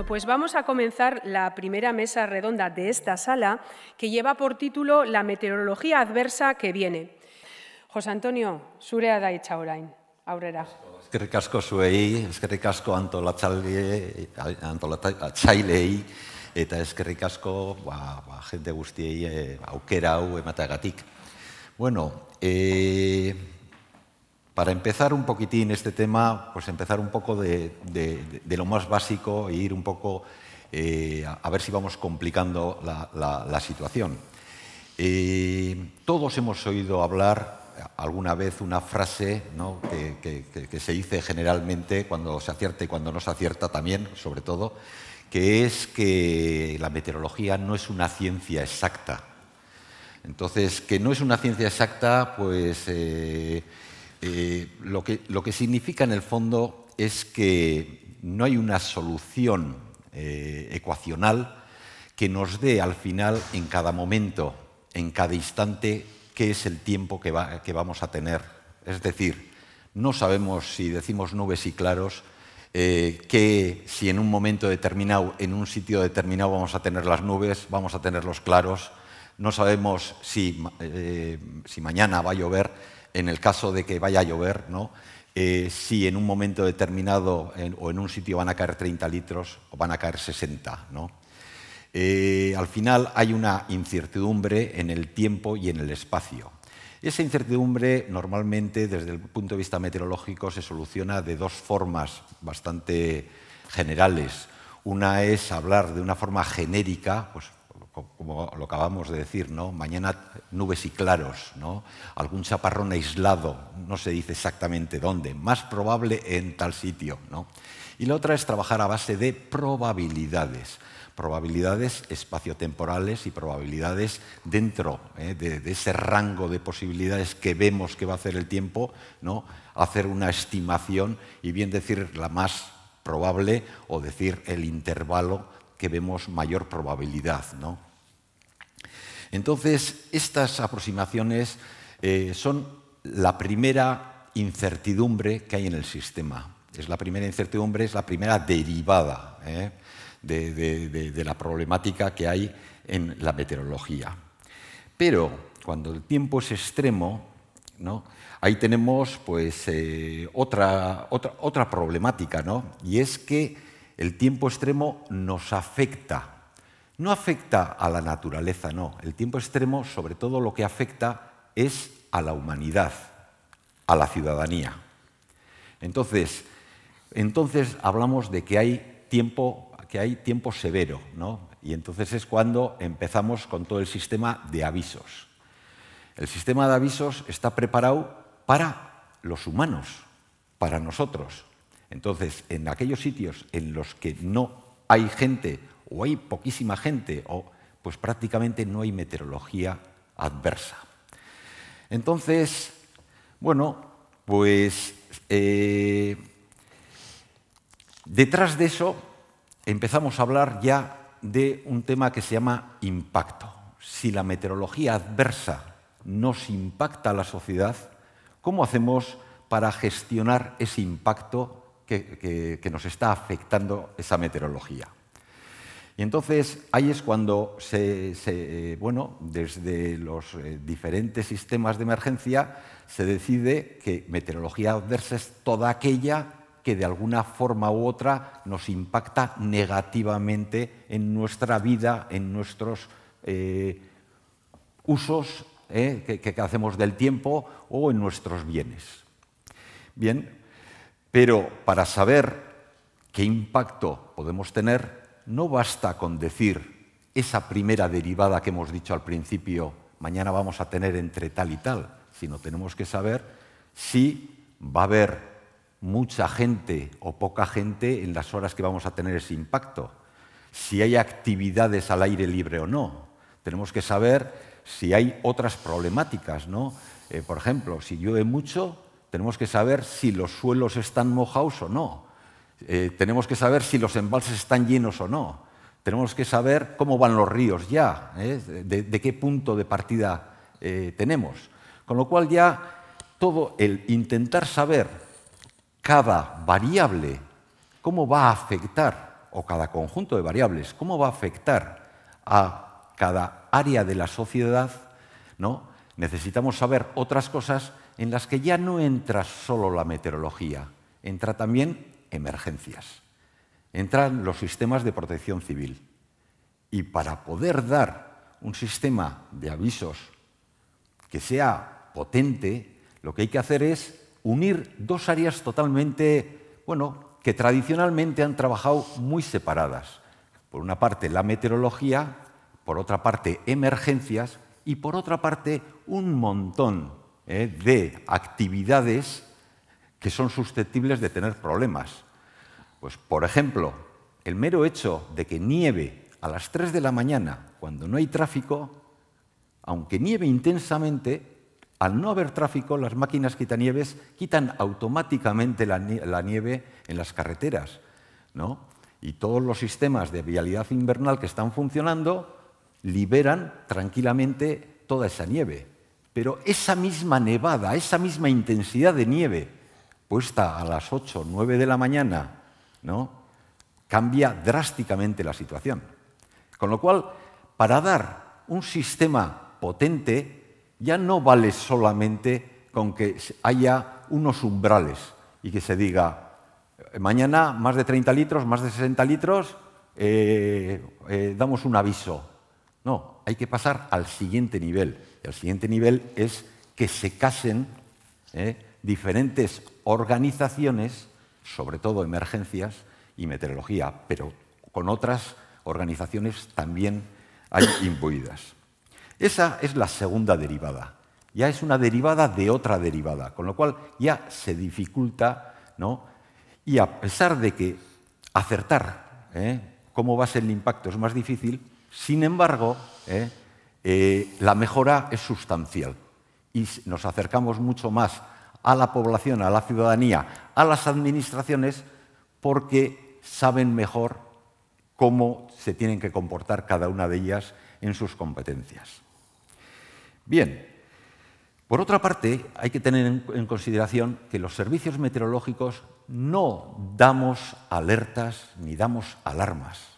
Bueno, pues vamos a comenzar la primera mesa redonda de esta sala, que lleva por título La meteorología adversa que viene. José Antonio, zurea da hitza orain, aurrera. Eskerrik asko zuei, eskerrik asko antolatzaileei eta eskerrik asko jende guztiei aukera hau emateagatik. Bueno, para empezar un poquitín este tema, pues empezar un poco de lo más básico e ir un poco a ver si vamos complicando la situación. Todos hemos oído hablar alguna vez una frase, ¿no?, que se dice generalmente cuando se acierta y cuando no se acierta también, sobre todo, que es que la meteorología no es una ciencia exacta. Entonces, que no es una ciencia exacta, pues lo que significa en el fondo es que no hay una solución ecuacional que nos dé al final, en cada momento, en cada instante, qué es el tiempo que vamos a tener. Es decir, no sabemos, si decimos nubes y claros, que si en un momento determinado, en un sitio determinado vamos a tener las nubes, vamos a tener los claros. No sabemos si mañana va a llover, en el caso de que vaya a llover, ¿no? Si en un momento determinado o en un sitio van a caer 30 litros o van a caer 60, ¿no? Al final hay una incertidumbre en el tiempo y en el espacio. Esa incertidumbre normalmente, desde el punto de vista meteorológico, se soluciona de dos formas bastante generales. Una es hablar de una forma genérica, pues, como lo acabamos de decir, ¿no? Mañana nubes y claros, ¿no? Algún chaparrón aislado, no se dice exactamente dónde, más probable en tal sitio, ¿no? Y la otra es trabajar a base de probabilidades. Probabilidades espaciotemporales y probabilidades dentro de ese rango de posibilidades que vemos que va a hacer el tiempo, ¿no? Hacer una estimación y bien decir la más probable o decir el intervalo que vemos mayor probabilidad, ¿no? Entonces, estas aproximaciones son la primera incertidumbre que hay en el sistema. Es la primera incertidumbre, es la primera derivada de la problemática que hay en la meteorología. Pero cuando el tiempo es extremo, ¿no?, ahí tenemos pues, otra problemática, ¿no? Y es que el tiempo extremo nos afecta. No afecta a la naturaleza, no. El tiempo extremo, sobre todo, lo que afecta es a la humanidad, a la ciudadanía. Entonces hablamos de que hay tiempo severo, ¿no? Y entonces es cuando empezamos con todo el sistema de avisos. El sistema de avisos está preparado para los humanos, para nosotros. Entonces, en aquellos sitios en los que no hay gente o hay poquísima gente, pues prácticamente no hay meteorología adversa. Entonces, bueno, pues detrás de eso empezamos a hablar ya de un tema que se llama impacto. Si la meteorología adversa nos impacta a la sociedad, ¿cómo hacemos para gestionar ese impacto que nos está afectando esa meteorología? Y entonces ahí es cuando bueno, desde los diferentes sistemas de emergencia se decide que meteorología adversa es toda aquella que de alguna forma u otra nos impacta negativamente en nuestra vida, en nuestros usos que hacemos del tiempo o en nuestros bienes. Bien, pero para saber qué impacto podemos tener, no basta con decir esa primera derivada que hemos dicho al principio, mañana vamos a tener entre tal y tal, sino tenemos que saber si va a haber mucha gente o poca gente en las horas que vamos a tener ese impacto, si hay actividades al aire libre o no. Tenemos que saber si hay otras problemáticas, ¿no? Por ejemplo, si llueve mucho, tenemos que saber si los suelos están mojados o no. Tenemos que saber si los embalses están llenos o no. Tenemos que saber cómo van los ríos ya, de qué punto de partida tenemos. Con lo cual ya todo el intentar saber cada variable cómo va a afectar o cada conjunto de variables, cómo va a afectar a cada área de la sociedad, ¿no? Necesitamos saber otras cosas en las que ya no entra solo la meteorología, entra también emergencias, entran los sistemas de protección civil. Y para poder dar un sistema de avisos que sea potente, lo que hay que hacer es unir dos áreas totalmente, bueno, que tradicionalmente han trabajado muy separadas. Por una parte, la meteorología, por otra parte, emergencias, y por otra parte, un montón de actividades que son susceptibles de tener problemas. Pues, por ejemplo, el mero hecho de que nieve a las 3 de la mañana, cuando no hay tráfico, aunque nieve intensamente, al no haber tráfico, las máquinas quitanieves quitan automáticamente la nieve en las carreteras, ¿no? Y todos los sistemas de vialidad invernal que están funcionando liberan tranquilamente toda esa nieve. Pero esa misma nevada, esa misma intensidad de nieve puesta a las 8 o 9 de la mañana, ¿no?, cambia drásticamente la situación. Con lo cual, para dar un sistema potente, ya no vale solamente con que haya unos umbrales y que se diga, mañana más de 30 litros, más de 60 litros, damos un aviso. No, hay que pasar al siguiente nivel. Y el siguiente nivel es que se casen diferentes organizaciones, sobre todo emergencias y meteorología, pero con otras organizaciones también hay imbuidas. Esa es la segunda derivada. Ya es una derivada de otra derivada, con lo cual ya se dificulta, ¿no? Y a pesar de que acertar cómo va a ser el impacto es más difícil, sin embargo, la mejora es sustancial y nos acercamos mucho más a la población, a la ciudadanía, a las administraciones, porque saben mejor cómo se tienen que comportar cada una de ellas en sus competencias. Bien, por otra parte, hay que tener en consideración que los servicios meteorológicos no damos alertas ni damos alarmas.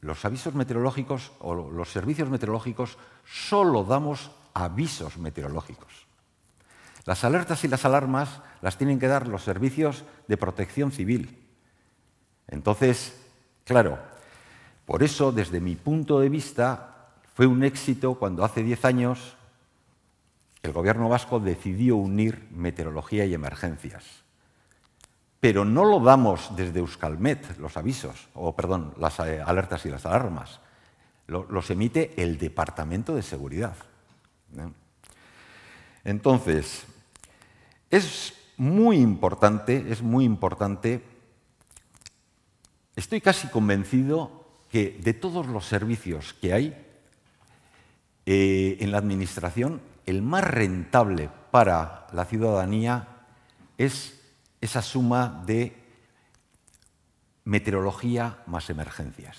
Los avisos meteorológicos o los servicios meteorológicos solo damos avisos meteorológicos. Las alertas y las alarmas las tienen que dar los servicios de protección civil. Entonces, claro, por eso, desde mi punto de vista, fue un éxito cuando hace 10 años el Gobierno vasco decidió unir meteorología y emergencias. Pero no lo damos desde Euskalmet, los avisos, las alertas y las alarmas. Los emite el Departamento de Seguridad. Entonces, es muy importante, estoy casi convencido que de todos los servicios que hay en la Administración, el más rentable para la ciudadanía es esa suma de meteorología más emergencias.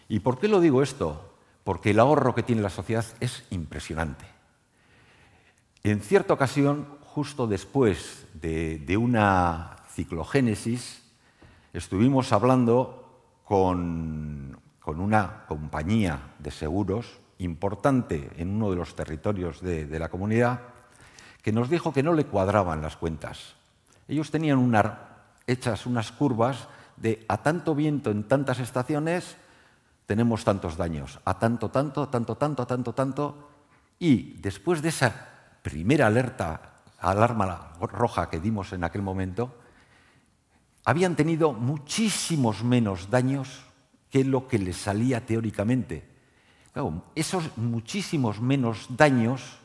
¿Y por qué lo digo esto? Porque el ahorro que tiene la sociedad es impresionante. En cierta ocasión, justo después de una ciclogénesis, estuvimos hablando con una compañía de seguros importante en uno de los territorios de la comunidad, que nos dijo que no le cuadraban las cuentas. Ellos tenían hechas unas curvas de a tanto viento en tantas estaciones tenemos tantos daños, a tanto, y después de esa primera alarma roja que dimos en aquel momento, habían tenido muchísimos menos daños que lo que les salía teóricamente. Claro, esos muchísimos menos daños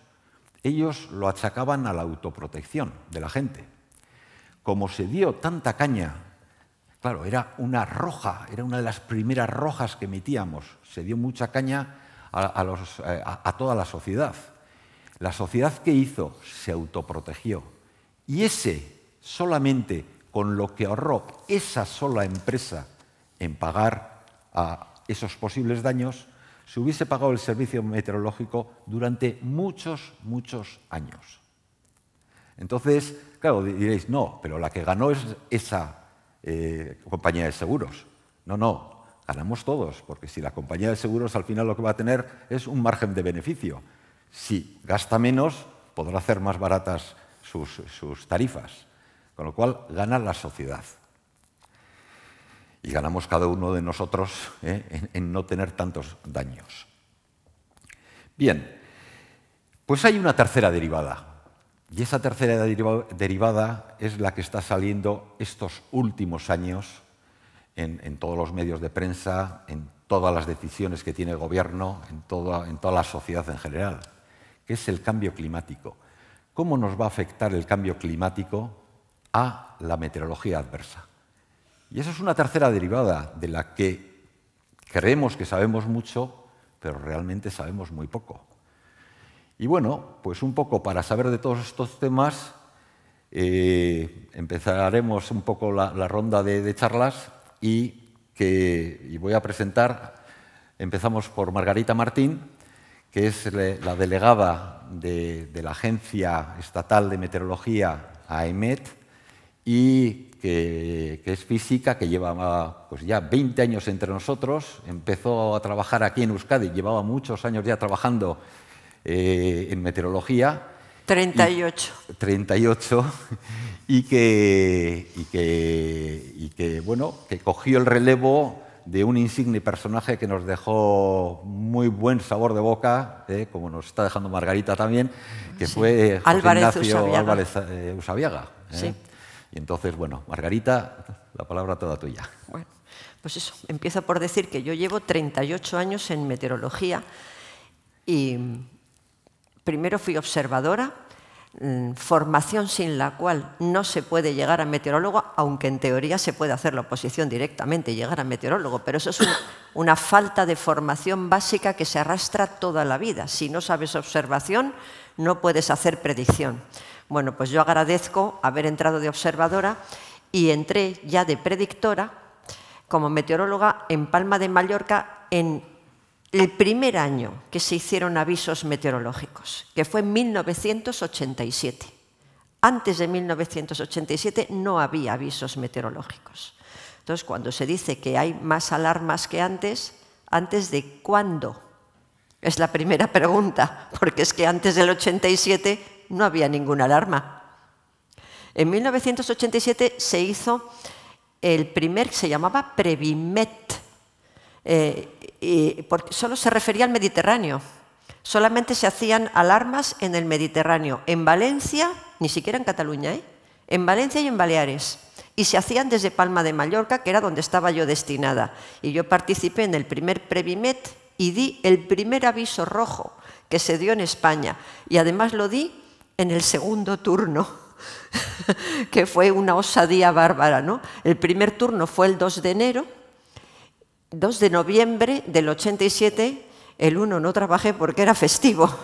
ellos lo achacaban a la autoprotección de la gente. Como se dio tanta caña, claro, era una roja, era una de las primeras rojas que emitíamos, se dio mucha caña a toda la sociedad. La sociedad, ¿qué hizo? Se autoprotegió. Y solamente con lo que ahorró esa sola empresa en pagar a esos posibles daños, se hubiese pagado el servicio meteorológico durante muchos, muchos años. Entonces, claro, diréis, no, pero la que ganó es esa compañía de seguros. No, no, ganamos todos, porque si la compañía de seguros al final lo que va a tener es un margen de beneficio. Si gasta menos, podrá hacer más baratas sus tarifas, con lo cual gana la sociedad. Y ganamos cada uno de nosotros en no tener tantos daños. Bien, pues hay una tercera derivada. Y esa tercera derivada es la que está saliendo estos últimos años en todos los medios de prensa, en todas las decisiones que tiene el gobierno, en toda la sociedad en general, que es el cambio climático. ¿Cómo nos va a afectar el cambio climático a la meteorología adversa? Y esa es una tercera derivada de la que creemos que sabemos mucho, pero realmente sabemos muy poco. Y bueno, pues un poco para saber de todos estos temas, empezaremos un poco la ronda de charlas y voy a presentar, empezamos por Margarita Martín, que es la delegada de la Agencia Estatal de Meteorología, AEMET, y que es física, que lleva pues ya 20 años entre nosotros, empezó a trabajar aquí en Euskadi, llevaba muchos años ya trabajando en meteorología. 38. 38, y que cogió el relevo de un insigne personaje que nos dejó muy buen sabor de boca, como nos está dejando Margarita también, que fue José Ignacio Álvarez Usabiaga. Sí. Y entonces, bueno, Margarita, la palabra toda tuya. Bueno, pues eso, empiezo por decir que yo llevo 38 años en meteorología y primero fui observadora, formación sin la cual no se puede llegar a meteorólogo, aunque en teoría se puede hacer la oposición directamente y llegar a meteorólogo, pero eso es una falta de formación básica que se arrastra toda la vida. Si no sabes observación, no puedes hacer predicción. Bueno, pues yo agradezco haber entrado de observadora y entré ya de predictora como meteoróloga en Palma de Mallorca en el primer año que se hicieron avisos meteorológicos, que fue en 1987. Antes de 1987 no había avisos meteorológicos. Entonces, cuando se dice que hay más alarmas que ¿antes de cuándo? Es la primera pregunta, porque es que antes del 87 no había ninguna alarma. En 1987 se hizo el primer, se llamaba Previmet, porque solo se refería al Mediterráneo. Solamente se hacían alarmas en el Mediterráneo, en Valencia, ni siquiera en Cataluña, en Valencia y en Baleares. Y se hacían desde Palma de Mallorca, que era donde estaba yo destinada. Y yo participé en el primer Previmet y di el primer aviso rojo que se dio en España. Y además lo di en el segundo turno, que fue una osadía bárbara, ¿no? El primer turno fue el 2 de enero, 2 de noviembre del 87, el 1 no trabajé porque era festivo,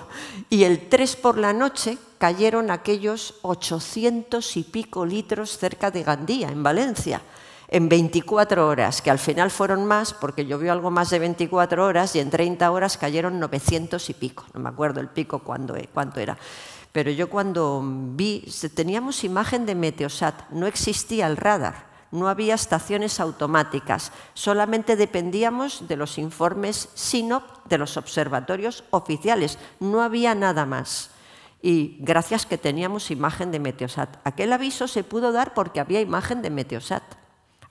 y el 3 por la noche cayeron aquellos 800 y pico litros cerca de Gandía, en Valencia, en 24 horas, que al final fueron más porque llovió algo más de 24 horas y en 30 horas cayeron 900 y pico, no me acuerdo el pico cuánto era. Pero yo cuando vi, teníamos imagen de Meteosat, no existía el radar, no había estaciones automáticas, solamente dependíamos de los informes SINOP de los observatorios oficiales, no había nada más. Y gracias que teníamos imagen de Meteosat. Aquel aviso se pudo dar porque había imagen de Meteosat.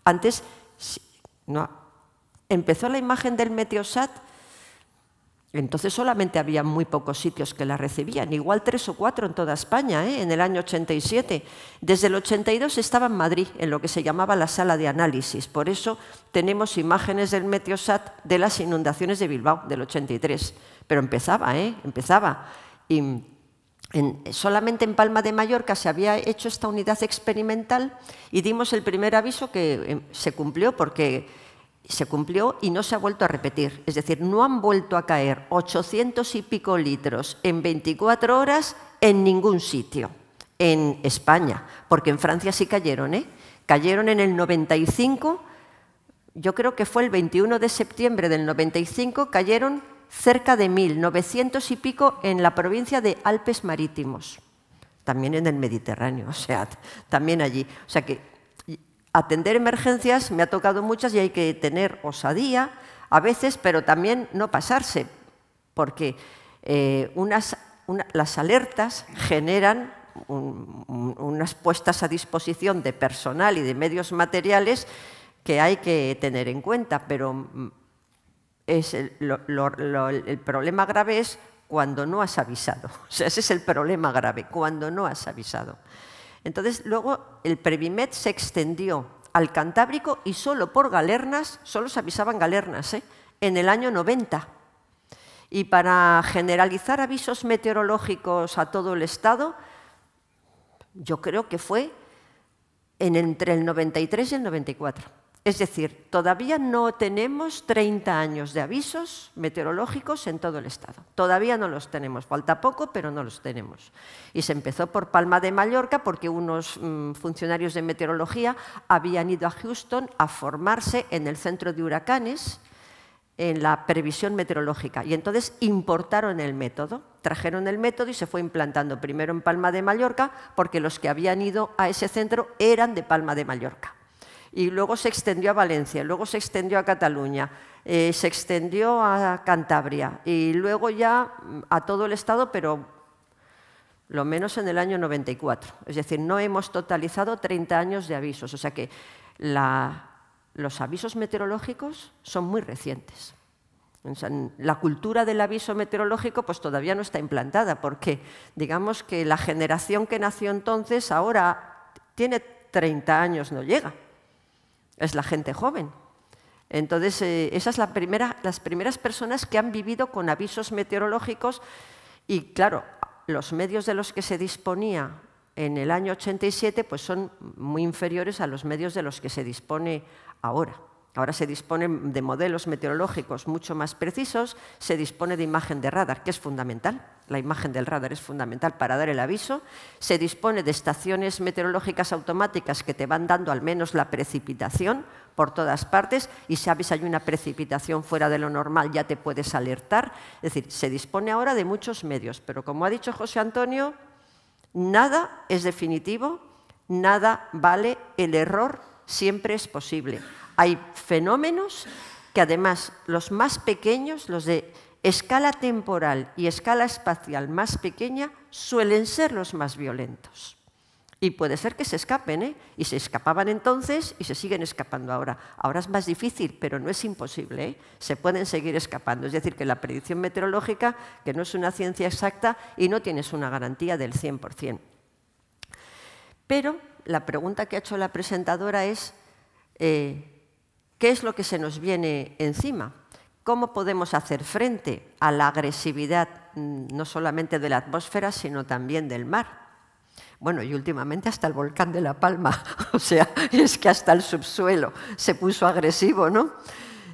Antes, no, empezó la imagen del Meteosat. Entonces solamente había muy pocos sitios que la recibían, igual 3 o 4 en toda España, en el año 87. Desde el 82 estaba en Madrid, en lo que se llamaba la sala de análisis. Por eso tenemos imágenes del Meteosat de las inundaciones de Bilbao, del 83. Pero empezaba, empezaba. Y solamente en Palma de Mallorca se había hecho esta unidad experimental y dimos el primer aviso que se cumplió porque se cumplió y no se ha vuelto a repetir. Es decir, no han vuelto a caer 800 y pico litros en 24 horas en ningún sitio, en España, porque en Francia sí cayeron, Cayeron en el 95, yo creo que fue el 21 de septiembre del 95, cayeron cerca de 1.900 y pico en la provincia de Alpes Marítimos, también en el Mediterráneo, o sea, también allí. O sea que atender emergencias me ha tocado muchas y hay que tener osadía a veces, pero también no pasarse, porque las alertas generan unas puestas a disposición de personal y de medios materiales que hay que tener en cuenta, pero el problema grave es cuando no has avisado. O sea, ese es el problema grave, cuando no has avisado. Entonces, luego el Previmed se extendió al Cantábrico y solo por galernas, solo se avisaban galernas, en el año 90. Y para generalizar avisos meteorológicos a todo el Estado, yo creo que fue entre el 93 y el 94. Es decir, todavía no tenemos 30 años de avisos meteorológicos en todo el Estado. Todavía no los tenemos. Falta poco, pero no los tenemos. Y se empezó por Palma de Mallorca porque unos funcionarios de meteorología habían ido a Houston a formarse en el centro de huracanes, en la previsión meteorológica. Y entonces importaron el método, trajeron el método y se fue implantando primero en Palma de Mallorca porque los que habían ido a ese centro eran de Palma de Mallorca. Y luego se extendió a Valencia, luego se extendió a Cataluña, se extendió a Cantabria y luego ya a todo el Estado, pero lo menos en el año 94. Es decir, no hemos totalizado 30 años de avisos, o sea que los avisos meteorológicos son muy recientes. O sea, la cultura del aviso meteorológico pues todavía no está implantada porque digamos que la generación que nació entonces ahora tiene 30 años, no llega. Es la gente joven. Entonces, esas son las primeras personas que han vivido con avisos meteorológicos y, claro, los medios de los que se disponía en el año 87 pues son muy inferiores a los medios de los que se dispone ahora. Ahora se dispone de modelos meteorológicos mucho más precisos, se dispone de imagen de radar, que es fundamental. La imagen del radar es fundamental para dar el aviso. Se dispone de estaciones meteorológicas automáticas que te van dando al menos la precipitación por todas partes y si sabes hay una precipitación fuera de lo normal ya te puedes alertar. Es decir, se dispone ahora de muchos medios, pero como ha dicho José Antonio, nada es definitivo, nada vale, el error siempre es posible. Hay fenómenos que además los más pequeños, los de escala temporal y escala espacial más pequeña, suelen ser los más violentos. Y puede ser que se escapen, y se escapaban entonces y se siguen escapando ahora. Ahora es más difícil, pero no es imposible, se pueden seguir escapando. Es decir, que la predicción meteorológica, que no es una ciencia exacta y no tienes una garantía del 100%. Pero la pregunta que ha hecho la presentadora es ¿qué es lo que se nos viene encima? ¿Cómo podemos hacer frente a la agresividad no solamente de la atmósfera, sino también del mar? Bueno, y últimamente hasta el volcán de La Palma, o sea, es que hasta el subsuelo se puso agresivo, ¿no?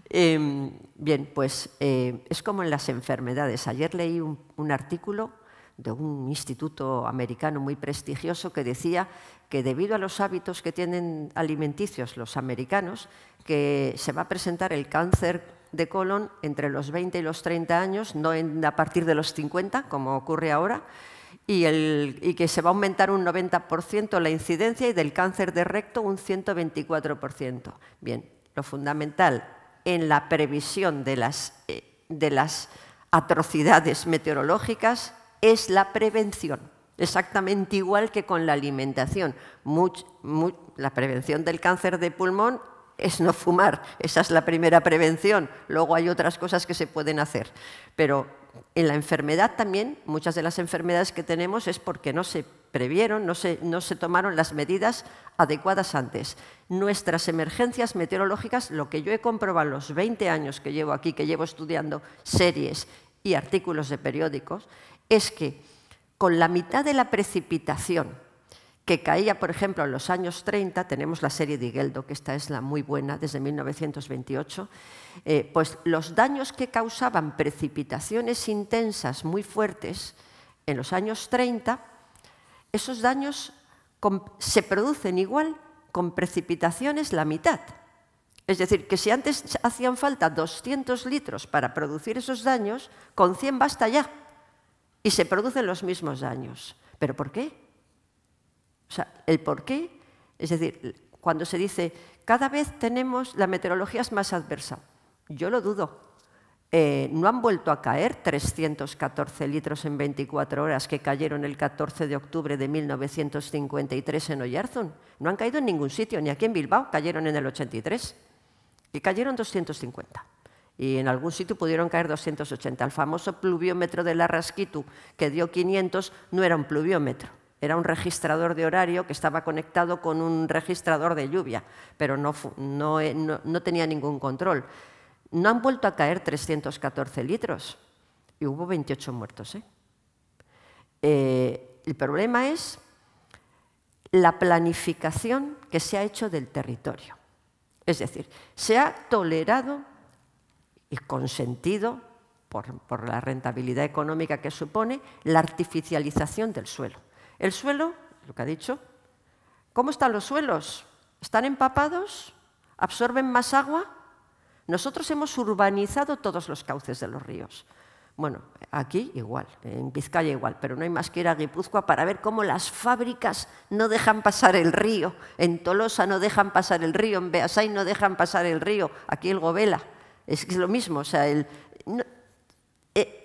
Bien, pues es como en las enfermedades. Ayer leí un artículo de un instituto americano muy prestigioso que decía que debido a los hábitos que tienen alimenticios los americanos, que se va a presentar el cáncer de colon entre los 20 y los 30 años, no a partir de los 50, como ocurre ahora, y que se va a aumentar un 90% la incidencia y del cáncer de recto un 124%. Bien, lo fundamental en la previsión de las atrocidades meteorológicas es la prevención, exactamente igual que con la alimentación. La prevención del cáncer de pulmón es no fumar, esa es la primera prevención. Luego hay otras cosas que se pueden hacer. Pero en la enfermedad también, muchas de las enfermedades que tenemos es porque no se previeron, no se tomaron las medidas adecuadas antes. Nuestras emergencias meteorológicas, lo que yo he comprobado los 20 años que llevo aquí, que llevo estudiando series y artículos de periódicos, es que con la mitad de la precipitación que caía, por ejemplo, en los años 30, tenemos la serie de Geldo, que esta es la muy buena, desde 1928, pues los daños que causaban precipitaciones intensas muy fuertes en los años 30, esos daños se producen igual con precipitaciones la mitad. Es decir, que si antes hacían falta 200 litros para producir esos daños, con 100 basta ya. Y se producen los mismos daños. ¿Pero por qué? O sea, el por qué, es decir, cuando se dice cada vez la meteorología es más adversa. Yo lo dudo. No han vuelto a caer 314 litros en 24 horas que cayeron el 14 de octubre de 1953 en Oyarzún. No han caído en ningún sitio, ni aquí en Bilbao, cayeron en el 83. Y cayeron 250. Y en algún sitio pudieron caer 280. El famoso pluviómetro de Larraskitu, que dio 500, no era un pluviómetro. Era un registrador de horario que estaba conectado con un registrador de lluvia, pero no tenía ningún control. No han vuelto a caer 314 litros y hubo 28 muertos. El problema es la planificación que se ha hecho del territorio. Es decir, se ha tolerado y consentido, por la rentabilidad económica que supone, la artificialización del suelo. El suelo, lo que ha dicho, ¿cómo están los suelos? ¿Están empapados? ¿Absorben más agua? Nosotros hemos urbanizado todos los cauces de los ríos. Bueno, aquí igual, en Vizcaya igual, pero no hay más que ir a Guipúzcoa para ver cómo las fábricas no dejan pasar el río. En Tolosa no dejan pasar el río, en Beasain no dejan pasar el río, aquí el Gobela. Es lo mismo, o sea,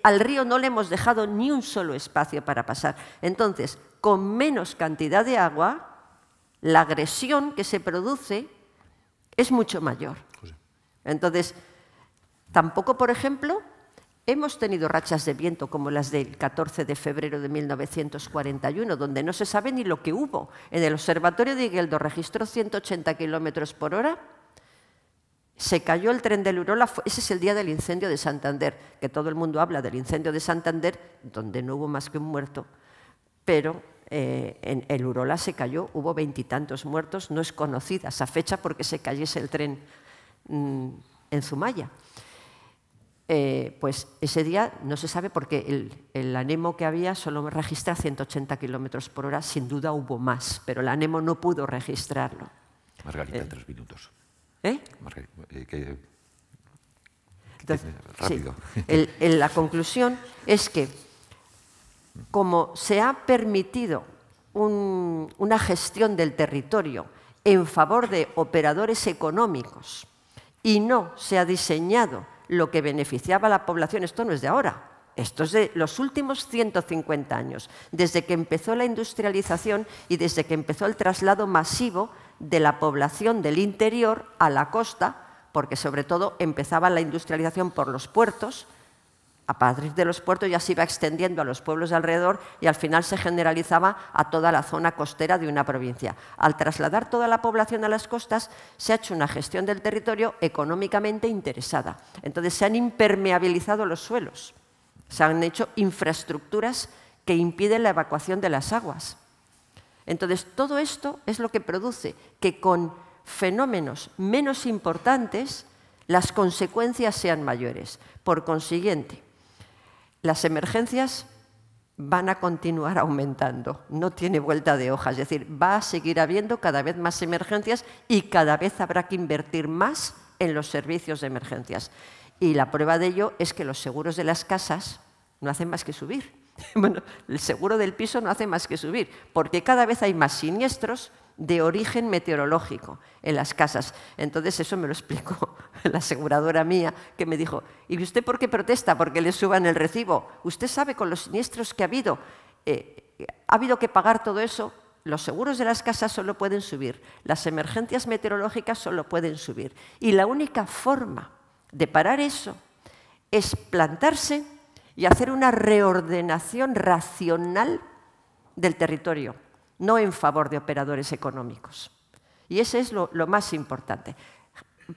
al río no le hemos dejado ni un solo espacio para pasar. Entonces, con menos cantidad de agua, la agresión que se produce es mucho mayor. Entonces, tampoco, por ejemplo, hemos tenido rachas de viento como las del 14 de febrero de 1941, donde no se sabe ni lo que hubo. En el observatorio de Igueldo registró 180 kilómetros por hora. Se cayó el tren del Urola, ese es el día del incendio de Santander, que todo el mundo habla del incendio de Santander, donde no hubo más que un muerto, pero en el Urola se cayó, hubo 20 y tantos muertos, no es conocida esa fecha porque se cayese el tren en Zumaya. Pues ese día no se sabe porque el anemo que había solo registra 180 kilómetros por hora, sin duda hubo más, pero el anemo no pudo registrarlo. Margarita, 3 minutos. Entonces, rápido. Sí, la conclusión es que como se ha permitido una gestión del territorio en favor de operadores económicos y no se ha diseñado lo que beneficiaba a la población, esto no es de ahora, esto es de los últimos 150 años, desde que empezó la industrialización y desde que empezó el traslado masivo de la población del interior a la costa, porque sobre todo empezaba la industrialización por los puertos, a partir de los puertos ya se iba extendiendo a los pueblos de alrededor y al final se generalizaba a toda la zona costera de una provincia. Al trasladar toda la población a las costas, se ha hecho una gestión del territorio económicamente interesada. Entonces se han impermeabilizado los suelos, se han hecho infraestructuras que impiden la evacuación de las aguas. Entonces todo esto es lo que produce que con fenómenos menos importantes las consecuencias sean mayores. Por consiguiente, las emergencias van a continuar aumentando, no tiene vuelta de hoja, es decir, va a seguir habiendo cada vez más emergencias y cada vez habrá que invertir más en los servicios de emergencias. Y la prueba de ello es que los seguros de las casas no hacen más que subir. Bueno, el seguro del piso no hace más que subir, porque cada vez hay más siniestros de origen meteorológico en las casas. Entonces eso me lo explicó la aseguradora mía, que me dijo, ¿y usted por qué protesta? ¿Porque le suban el recibo? Usted sabe con los siniestros que ha habido que pagar todo eso. Los seguros de las casas solo pueden subir, las emergencias meteorológicas solo pueden subir. Y la única forma de parar eso es plantarse y hacer una reordenación racional del territorio, no en favor de operadores económicos. Y ese es lo más importante.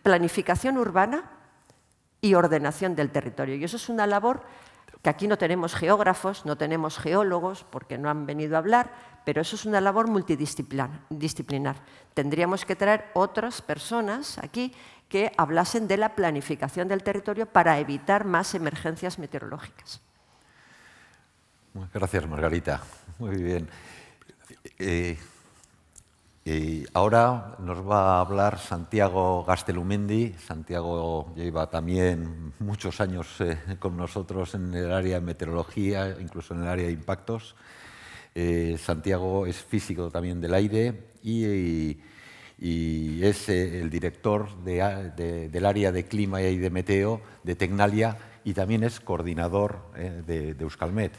Planificación urbana y ordenación del territorio. Y eso es una labor que aquí no tenemos geógrafos, no tenemos geólogos, porque no han venido a hablar, pero eso es una labor multidisciplinar. Tendríamos que traer otras personas aquí que hablasen de la planificación del territorio para evitar más emergencias meteorológicas. Gracias, Margarita. Muy bien. Ahora nos va a hablar Santiago Gaztelumendi. Santiago lleva también muchos años con nosotros en el área de meteorología, incluso en el área de impactos. Santiago es físico también del aire y y es el director del área de clima y de meteo de Tecnalia y también es coordinador de Euskalmet.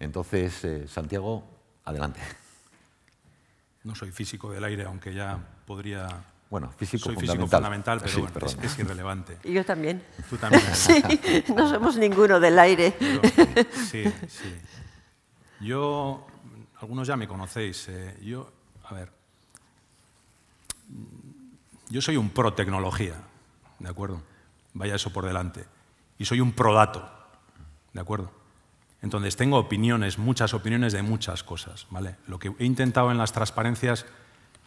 Entonces, Santiago, adelante. No soy físico del aire, aunque ya podría... Bueno, físico soy fundamental. Pero sí, bueno, es irrelevante. Y yo también. Tú también. Sí, no somos ninguno del aire. Pero, sí. Yo, algunos ya me conocéis. Yo soy un pro tecnología, ¿de acuerdo? Vaya eso por delante. Y soy un pro dato, ¿de acuerdo? Entonces tengo opiniones, muchas opiniones de muchas cosas, ¿vale? Lo que he intentado en las transparencias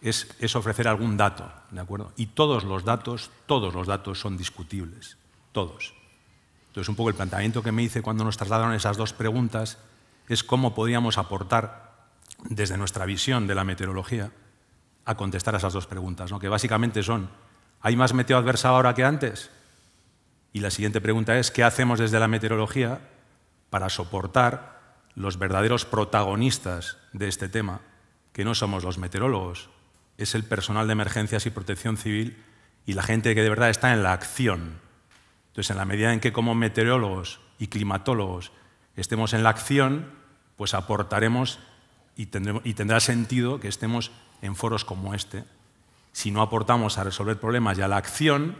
es ofrecer algún dato, ¿de acuerdo? Y todos los datos son discutibles, todos. Entonces, un poco el planteamiento que me hice cuando nos trasladaron esas dos preguntas es cómo podíamos aportar desde nuestra visión de la meteorología a contestar a esas dos preguntas, ¿no? Que básicamente son, ¿hay más meteo adversa ahora que antes? Y la siguiente pregunta es, ¿qué hacemos desde la meteorología para soportar los verdaderos protagonistas de este tema, que no somos los meteorólogos, es el personal de emergencias y protección civil y la gente que de verdad está en la acción? Entonces, en la medida en que como meteorólogos y climatólogos estemos en la acción, pues aportaremos y tendrá sentido que estemos en foros como este. Si no aportamos a resolver problemas y a la acción,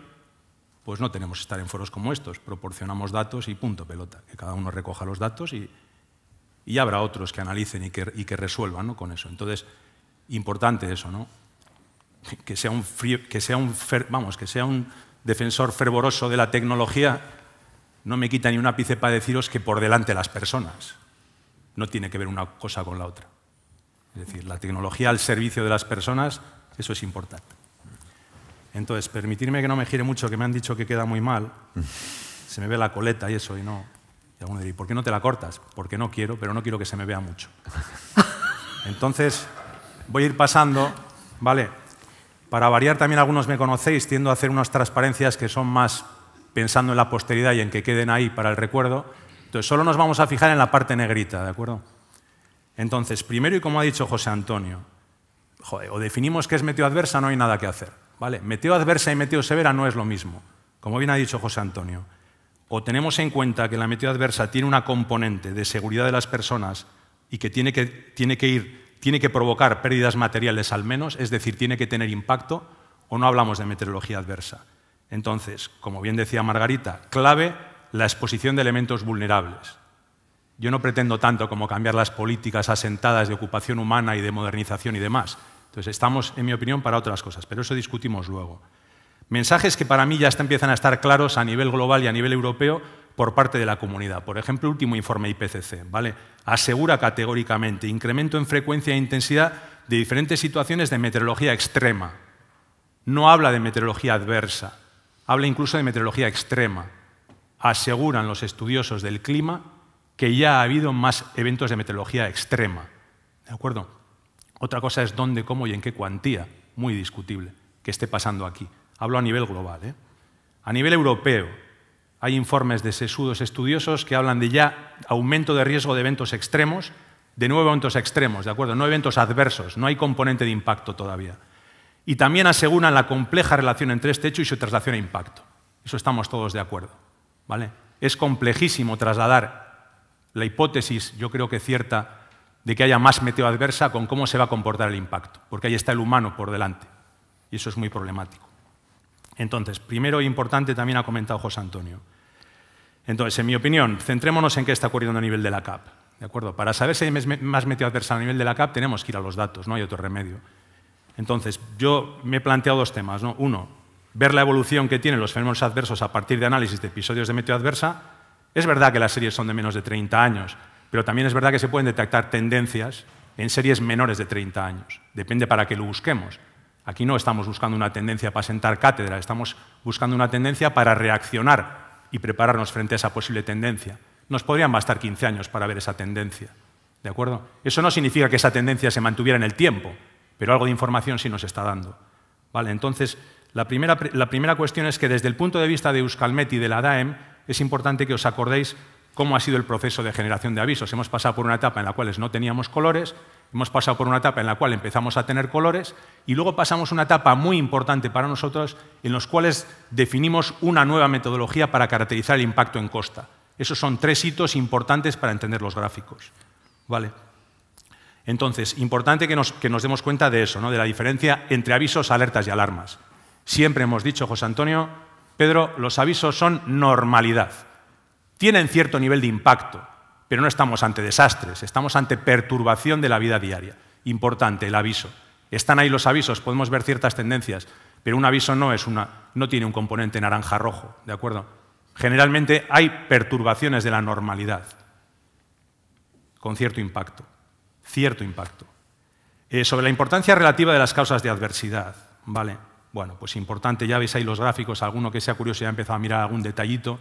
pues no tenemos que estar en foros como estos. Proporcionamos datos y punto pelota. Que cada uno recoja los datos y habrá otros que analicen y que resuelvan, ¿no? Con eso. Entonces, importante eso, ¿no? Que sea un defensor fervoroso de la tecnología no me quita ni un ápice para deciros que por delante las personas. No tiene que ver una cosa con la otra. Es decir, la tecnología al servicio de las personas, eso es importante. Entonces, permitirme que no me gire mucho, que me han dicho que queda muy mal. Se me ve la coleta y eso, y no. Y alguno diría, ¿por qué no te la cortas? Porque no quiero, pero no quiero que se me vea mucho. Entonces, voy a ir pasando, ¿vale? Para variar, también algunos me conocéis, tiendo a hacer unas transparencias que son más pensando en la posteridad y en que queden ahí para el recuerdo. Entonces, solo nos vamos a fijar en la parte negrita, ¿de acuerdo? Entonces, primero, y como ha dicho José Antonio, o definimos qué es meteo adversa, no hay nada que hacer, ¿vale? Meteo adversa y meteo severa no es lo mismo, como bien ha dicho José Antonio. O tenemos en cuenta que la meteo adversa tiene una componente de seguridad de las personas y que tiene que provocar pérdidas materiales al menos, es decir, tiene que tener impacto, o no hablamos de meteorología adversa. Entonces, como bien decía Margarita, clave la exposición de elementos vulnerables. Yo no pretendo tanto como cambiar las políticas asentadas de ocupación humana y de modernización y demás. Entonces, estamos, en mi opinión, para otras cosas, pero eso discutimos luego. Mensajes que para mí ya empiezan a estar claros a nivel global y a nivel europeo por parte de la comunidad. Por ejemplo, el último informe IPCC, ¿vale? Asegura categóricamente incremento en frecuencia e intensidad de diferentes situaciones de meteorología extrema. No habla de meteorología adversa, habla incluso de meteorología extrema. Aseguran los estudiosos del clima que ya ha habido más eventos de meteorología extrema. ¿De acuerdo? Otra cosa es dónde, cómo y en qué cuantía, muy discutible, que esté pasando aquí. Hablo a nivel global, ¿eh? A nivel europeo, hay informes de sesudos estudiosos que hablan de ya aumento de riesgo de eventos extremos, de nuevo eventos extremos, ¿de acuerdo? No eventos adversos, no hay componente de impacto todavía. Y también aseguran la compleja relación entre este hecho y su traslación a impacto. Eso estamos todos de acuerdo, ¿vale? Es complejísimo trasladar la hipótesis, yo creo que cierta, de que haya más meteo adversa con cómo se va a comportar el impacto, porque ahí está el humano por delante, y eso es muy problemático. Entonces, primero e importante, también ha comentado José Antonio. Entonces, en mi opinión, centrémonos en qué está ocurriendo a nivel de la CAP, ¿de acuerdo? Para saber si hay más meteo adversa a nivel de la CAP, tenemos que ir a los datos, no hay otro remedio. Entonces, yo me he planteado dos temas, ¿no? Uno, ver la evolución que tienen los fenómenos adversos a partir de análisis de episodios de meteo adversa. Es verdad que las series son de menos de 30 años, pero también es verdad que se pueden detectar tendencias en series menores de 30 años. Depende para qué lo busquemos. Aquí no estamos buscando una tendencia para sentar cátedra, estamos buscando una tendencia para reaccionar y prepararnos frente a esa posible tendencia. Nos podrían bastar 15 años para ver esa tendencia, ¿de acuerdo? Eso no significa que esa tendencia se mantuviera en el tiempo, pero algo de información sí nos está dando, ¿vale? Entonces, la primera cuestión es que desde el punto de vista de Euskalmet y de la DAEM, es importante que os acordéis cómo ha sido el proceso de generación de avisos. Hemos pasado por una etapa en la cual no teníamos colores, hemos pasado por una etapa en la cual empezamos a tener colores y luego pasamos una etapa muy importante para nosotros en los cuales definimos una nueva metodología para caracterizar el impacto en costa. Esos son 3 hitos importantes para entender los gráficos. ¿Vale? Entonces, importante que nos demos cuenta de eso, ¿no? De la diferencia entre avisos, alertas y alarmas. Siempre hemos dicho, José Antonio, Pedro, los avisos son normalidad. Tienen cierto nivel de impacto, pero no estamos ante desastres, estamos ante perturbación de la vida diaria. Importante, el aviso. Están ahí los avisos, podemos ver ciertas tendencias, pero un aviso no tiene un componente naranja-rojo, ¿de acuerdo? Generalmente hay perturbaciones de la normalidad, con cierto impacto. Sobre la importancia relativa de las causas de adversidad, ¿vale? Bueno, pues importante, ya veis ahí los gráficos, alguno que sea curioso ya ha empezado a mirar algún detallito,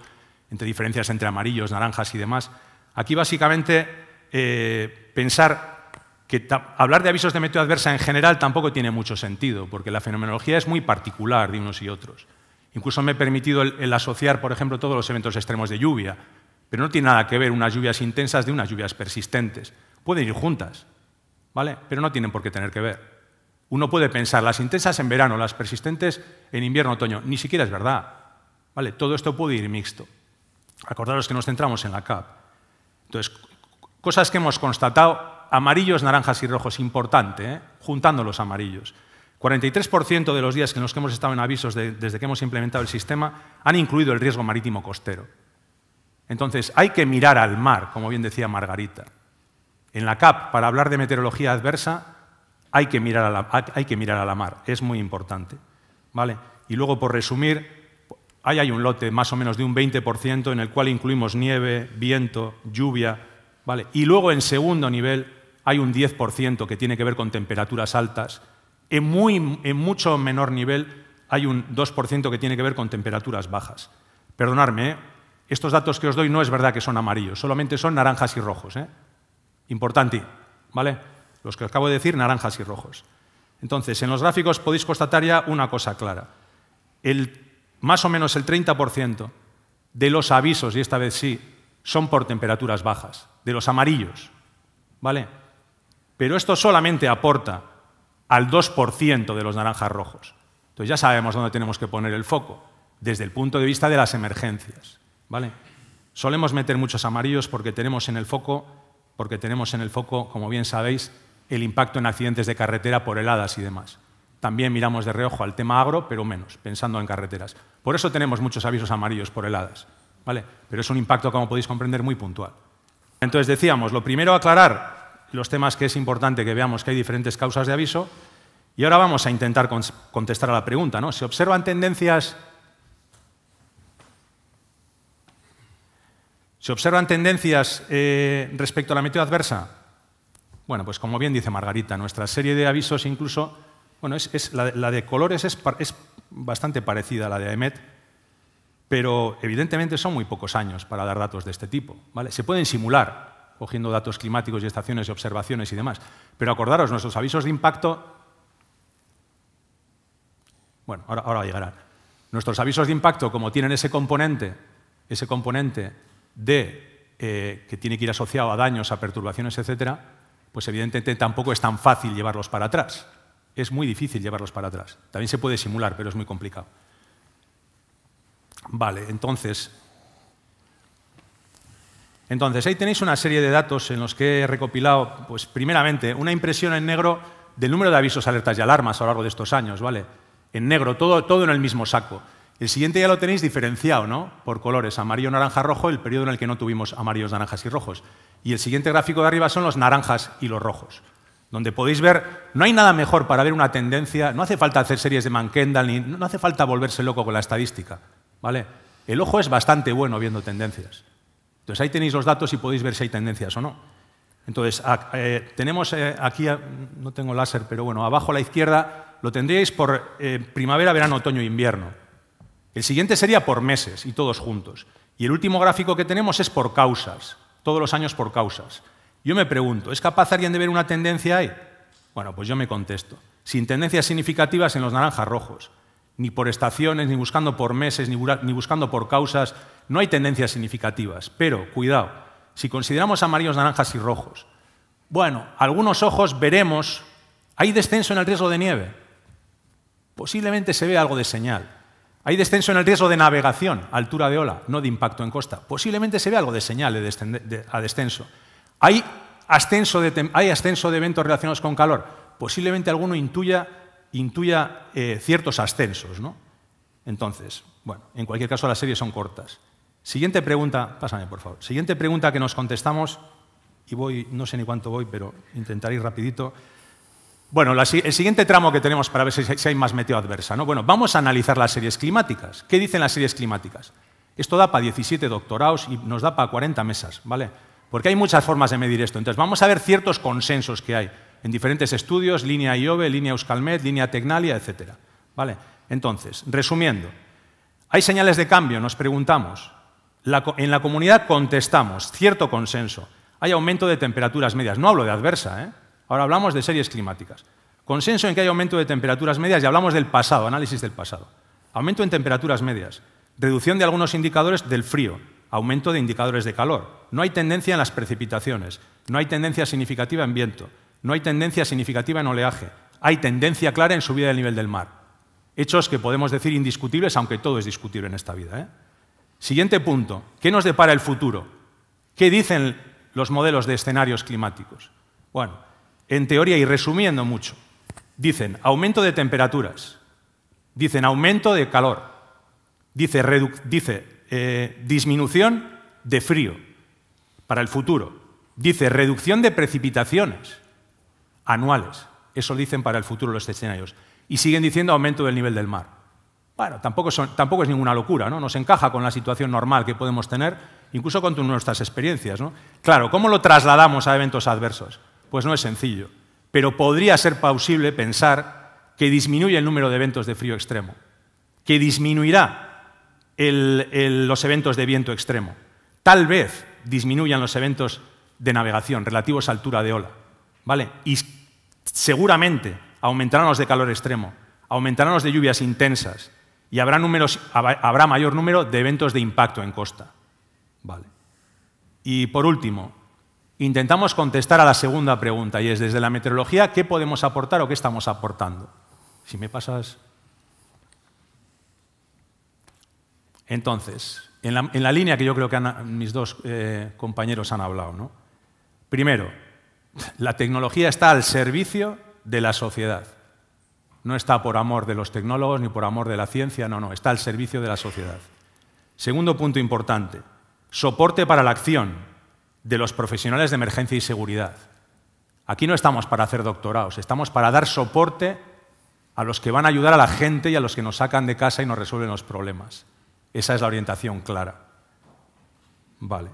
entre diferencias entre amarillos, naranjas y demás. Aquí básicamente pensar que hablar de avisos de meteo adversa en general tampoco tiene mucho sentido, porque la fenomenología es muy particular de unos y otros. Incluso me he permitido el asociar, por ejemplo, todos los eventos extremos de lluvia, pero no tiene nada que ver unas lluvias intensas de unas lluvias persistentes. Pueden ir juntas, ¿vale? Pero no tienen por qué tener que ver. Uno puede pensar, las intensas en verano, las persistentes en invierno, otoño. Ni siquiera es verdad, ¿vale? Todo esto puede ir mixto. Acordaros que nos centramos en la CAP. Entonces, cosas que hemos constatado, amarillos, naranjas y rojos, importante, juntando los amarillos. 43% de los días en los que hemos estado en avisos desde que hemos implementado el sistema han incluido el riesgo marítimo costero. Entonces, hay que mirar al mar, como bien decía Margarita. En la CAP, para hablar de meteorología adversa, hay que mirar a la mar, es muy importante, ¿vale? Y luego, por resumir, ahí hay un lote más o menos de un 20% en el cual incluimos nieve, viento, lluvia, ¿vale? Y luego, en segundo nivel, hay un 10% que tiene que ver con temperaturas altas. En mucho menor nivel hay un 2% que tiene que ver con temperaturas bajas. Perdonadme, estos datos que os doy no es verdad que son amarillos, solamente son naranjas y rojos, Importante, ¿vale? Los que os acabo de decir, naranjas y rojos. Entonces, en los gráficos podéis constatar ya una cosa clara. Más o menos el 30% de los avisos, y esta vez sí, son por temperaturas bajas, de los amarillos, ¿vale? Pero esto solamente aporta al 2% de los naranjas rojos. Entonces ya sabemos dónde tenemos que poner el foco, desde el punto de vista de las emergencias, ¿vale? Solemos meter muchos amarillos porque tenemos en el foco, como bien sabéis, el impacto en accidentes de carretera por heladas y demás. También miramos de reojo al tema agro, pero menos, pensando en carreteras. Por eso tenemos muchos avisos amarillos por heladas, ¿vale? Pero es un impacto, como podéis comprender, muy puntual. Entonces decíamos, lo primero, aclarar los temas que es importante que veamos que hay diferentes causas de aviso, y ahora vamos a intentar contestar a la pregunta, ¿no? ¿Se observan tendencias respecto a la meteo adversa? Bueno, pues como bien dice Margarita, nuestra serie de avisos incluso, bueno, la de colores es bastante parecida a la de AEMET, pero evidentemente son muy pocos años para dar datos de este tipo, ¿vale? Se pueden simular, cogiendo datos climáticos y estaciones y observaciones y demás, pero acordaros, nuestros avisos de impacto, bueno, ahora llegarán. Nuestros avisos de impacto, como tienen ese componente que tiene que ir asociado a daños, a perturbaciones, etcétera, pues evidentemente tampoco es tan fácil llevarlos para atrás. Es muy difícil llevarlos para atrás. También se puede simular, pero es muy complicado. Vale, entonces ahí tenéis una serie de datos en los que he recopilado, pues primeramente, una impresión en negro del número de avisos, alertas y alarmas a lo largo de estos años, ¿vale? En negro, todo en el mismo saco. El siguiente ya lo tenéis diferenciado, ¿no? Por colores, amarillo, naranja, rojo, el periodo en el que no tuvimos amarillos, naranjas y rojos. Y el siguiente gráfico de arriba son los naranjas y los rojos, donde podéis ver, no hay nada mejor para ver una tendencia, no hace falta hacer series de Mann-Kendall, no hace falta volverse loco con la estadística, ¿vale? El ojo es bastante bueno viendo tendencias. Entonces ahí tenéis los datos y podéis ver si hay tendencias o no. Entonces, tenemos aquí, no tengo láser, pero bueno, abajo a la izquierda lo tendríais por primavera, verano, otoño e invierno. El siguiente sería por meses y todos juntos. Y el último gráfico que tenemos es por causas, todos los años por causas. Yo me pregunto, ¿es capaz alguien de ver una tendencia ahí? Bueno, pues yo me contesto. Sin tendencias significativas en los naranjas rojos, ni por estaciones, ni buscando por meses, ni buscando por causas. No hay tendencias significativas. Pero, cuidado, si consideramos amarillos, naranjas y rojos, bueno, algunos ojos veremos, ¿hay descenso en el riesgo de nieve? Posiblemente se vea algo de señal. ¿Hay descenso en el riesgo de navegación, altura de ola, no de impacto en costa? Posiblemente se vea algo de señal a descenso. ¿Hay ascenso de eventos relacionados con calor? Posiblemente alguno intuya ciertos ascensos, ¿no? Entonces, bueno, en cualquier caso las series son cortas. Siguiente pregunta, pásame por favor. Siguiente pregunta que nos contestamos, y voy, no sé ni cuánto voy, pero intentaré ir rapidito. Bueno, el siguiente tramo que tenemos para ver si hay más meteo adversa, ¿no? Bueno, vamos a analizar las series climáticas. ¿Qué dicen las series climáticas? Esto da para 17 doctorados y nos da para 40 mesas, ¿vale? Porque hay muchas formas de medir esto. Entonces, vamos a ver ciertos consensos que hay en diferentes estudios, línea IOBE, línea Euskalmet, línea Tecnalia, etc. ¿Vale? Entonces, resumiendo, ¿hay señales de cambio? Nos preguntamos. En la comunidad contestamos, cierto consenso. Hay aumento de temperaturas medias. No hablo de adversa, ¿eh? Ahora hablamos de series climáticas. Consenso en que hay aumento de temperaturas medias y hablamos del pasado, análisis del pasado. Aumento en temperaturas medias. Reducción de algunos indicadores del frío. Aumento de indicadores de calor. No hay tendencia en las precipitaciones. No hay tendencia significativa en viento. No hay tendencia significativa en oleaje. Hay tendencia clara en subida del nivel del mar. Hechos que podemos decir indiscutibles, aunque todo es discutible en esta vida, ¿eh? Siguiente punto. ¿Qué nos depara el futuro? ¿Qué dicen los modelos de escenarios climáticos? Bueno, en teoría, y resumiendo mucho, dicen aumento de temperaturas, dicen aumento de calor, dice disminución de frío para el futuro, dice reducción de precipitaciones anuales, eso dicen para el futuro los escenarios, y siguen diciendo aumento del nivel del mar. Bueno, tampoco es ninguna locura, ¿no? Nos encaja con la situación normal que podemos tener, incluso con nuestras experiencias, ¿no? Claro, ¿cómo lo trasladamos a eventos adversos? Pues no es sencillo, pero podría ser plausible pensar que disminuye el número de eventos de frío extremo, que disminuirá los eventos de viento extremo, tal vez disminuyan los eventos de navegación relativos a altura de ola, ¿vale? Y seguramente aumentarán los de calor extremo, aumentarán los de lluvias intensas y habrá mayor número de eventos de impacto en costa, ¿vale? Y por último, intentamos contestar a la segunda pregunta, y es, desde la meteorología, ¿qué podemos aportar o qué estamos aportando? Si me pasas... Entonces, en la línea que yo creo que mis dos compañeros han hablado, ¿no? Primero, la tecnología está al servicio de la sociedad. No está por amor de los tecnólogos ni por amor de la ciencia, no, está al servicio de la sociedad. Segundo punto importante, soporte para la acción de los profesionales de emergencia y seguridad. Aquí no estamos para hacer doctorados, estamos para dar soporte a los que van a ayudar a la gente y a los que nos sacan de casa y nos resuelven los problemas. Esa es la orientación clara. Vale.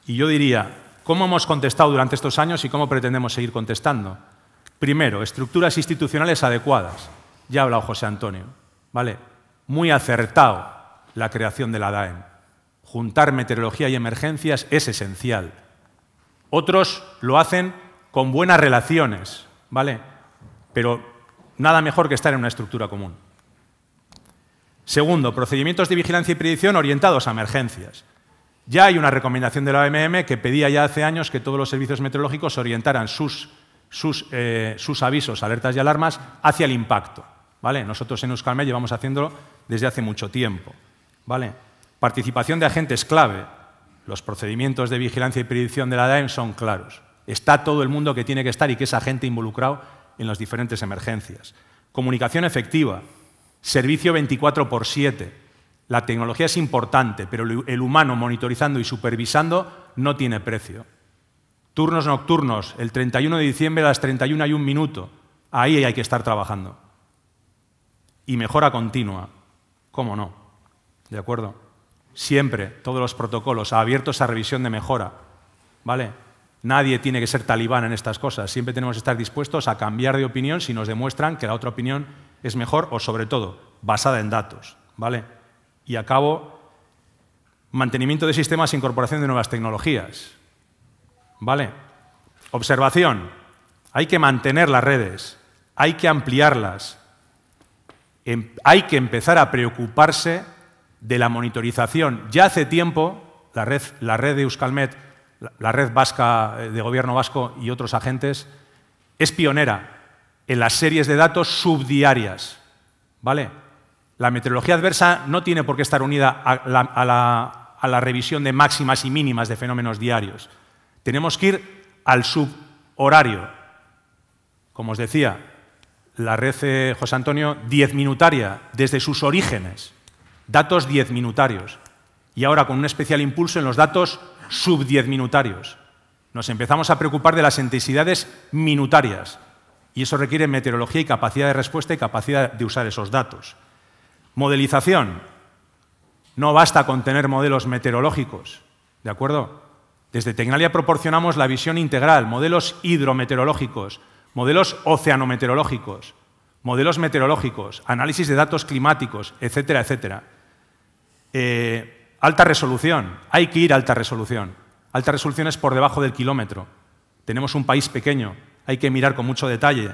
Y yo diría, ¿cómo hemos contestado durante estos años y cómo pretendemos seguir contestando? Primero, estructuras institucionales adecuadas. Ya ha hablado José Antonio. ¿Vale? Muy acertado la creación de la DAEM. Juntar meteorología y emergencias es esencial. Otros lo hacen con buenas relaciones, ¿vale? Pero nada mejor que estar en una estructura común. Segundo, procedimientos de vigilancia y predicción orientados a emergencias. Ya hay una recomendación de la OMM que pedía ya hace años que todos los servicios meteorológicos orientaran sus avisos, alertas y alarmas hacia el impacto, ¿vale? Nosotros en Euskalmet llevamos haciéndolo desde hace mucho tiempo, ¿vale? Participación de agentes clave. Los procedimientos de vigilancia y predicción de la DAEM son claros. Está todo el mundo que tiene que estar y que es agente involucrado en las diferentes emergencias. Comunicación efectiva. Servicio 24/7. La tecnología es importante, pero el humano monitorizando y supervisando no tiene precio. Turnos nocturnos, el 31 de diciembre a las 31:01. Ahí hay que estar trabajando. Y mejora continua. ¿Cómo no? ¿De acuerdo? Siempre, todos los protocolos abiertos a revisión de mejora. ¿Vale? Nadie tiene que ser talibán en estas cosas. Siempre tenemos que estar dispuestos a cambiar de opinión si nos demuestran que la otra opinión es mejor o, sobre todo, basada en datos. ¿Vale? Y acabo, mantenimiento de sistemas e incorporación de nuevas tecnologías. ¿Vale? Observación. Hay que mantener las redes, hay que ampliarlas. hay que empezar a preocuparse de la monitorización. Ya hace tiempo, la red de Euskalmet, la red vasca de gobierno vasco y otros agentes, es pionera en las series de datos subdiarias, ¿vale? La meteorología adversa no tiene por qué estar unida a la revisión de máximas y mínimas de fenómenos diarios. Tenemos que ir al subhorario. Como os decía, la red José Antonio, 10-minutaria, desde sus orígenes. Datos 10-minutarios. Y ahora con un especial impulso en los datos sub-10-minutarios. Nos empezamos a preocupar de las intensidades minutarias. Y eso requiere meteorología y capacidad de respuesta y capacidad de usar esos datos. Modelización. No basta con tener modelos meteorológicos, ¿de acuerdo? Desde Tecnalia proporcionamos la visión integral, modelos hidrometeorológicos, modelos oceanometeorológicos, modelos meteorológicos, análisis de datos climáticos, etcétera, etcétera. Alta resolución. Hay que ir a alta resolución. Alta resolución es por debajo del kilómetro. Tenemos un país pequeño. Hay que mirar con mucho detalle.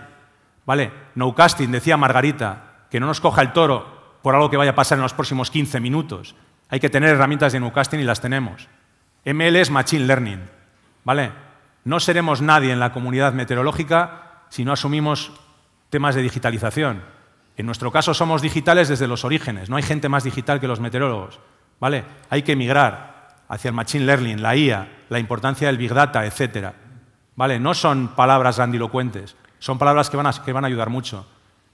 ¿Vale? Nowcasting, decía Margarita, que no nos coja el toro por algo que vaya a pasar en los próximos 15 minutos. Hay que tener herramientas de nowcasting y las tenemos. ML es Machine Learning. ¿Vale? No seremos nadie en la comunidad meteorológica si no asumimos temas de digitalización. En nuestro caso somos digitales desde los orígenes. No hay gente más digital que los meteorólogos. ¿Vale? Hay que migrar hacia el Machine Learning, la IA, la importancia del Big Data, etcétera. ¿Vale? No son palabras grandilocuentes. Son palabras que van a ayudar mucho.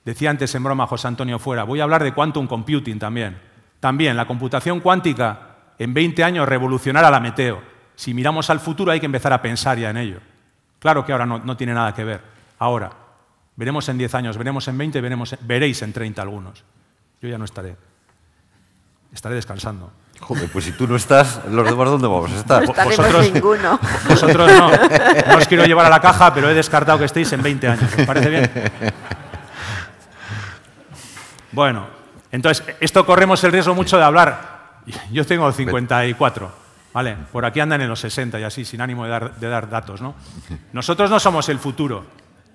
Decía antes en broma José Antonio Fuera, voy a hablar de quantum computing también. También la computación cuántica en 20 años revolucionará la meteo. Si miramos al futuro hay que empezar a pensar ya en ello. Claro que ahora no tiene nada que ver. Ahora, veremos en 10 años, veremos en 20, veréis en 30 algunos. Yo ya no estaré. Estaré descansando. Joder, pues si tú no estás, ¿los demás dónde vamos a estar? No estaremos ninguno. Vosotros no. No os quiero llevar a la caja, pero he descartado que estéis en 20 años. ¿Os parece bien? Bueno, entonces, esto corremos el riesgo mucho de hablar. Yo tengo 54, ¿vale? Por aquí andan en los 60 y así, sin ánimo de dar datos, ¿no? Nosotros no somos el futuro,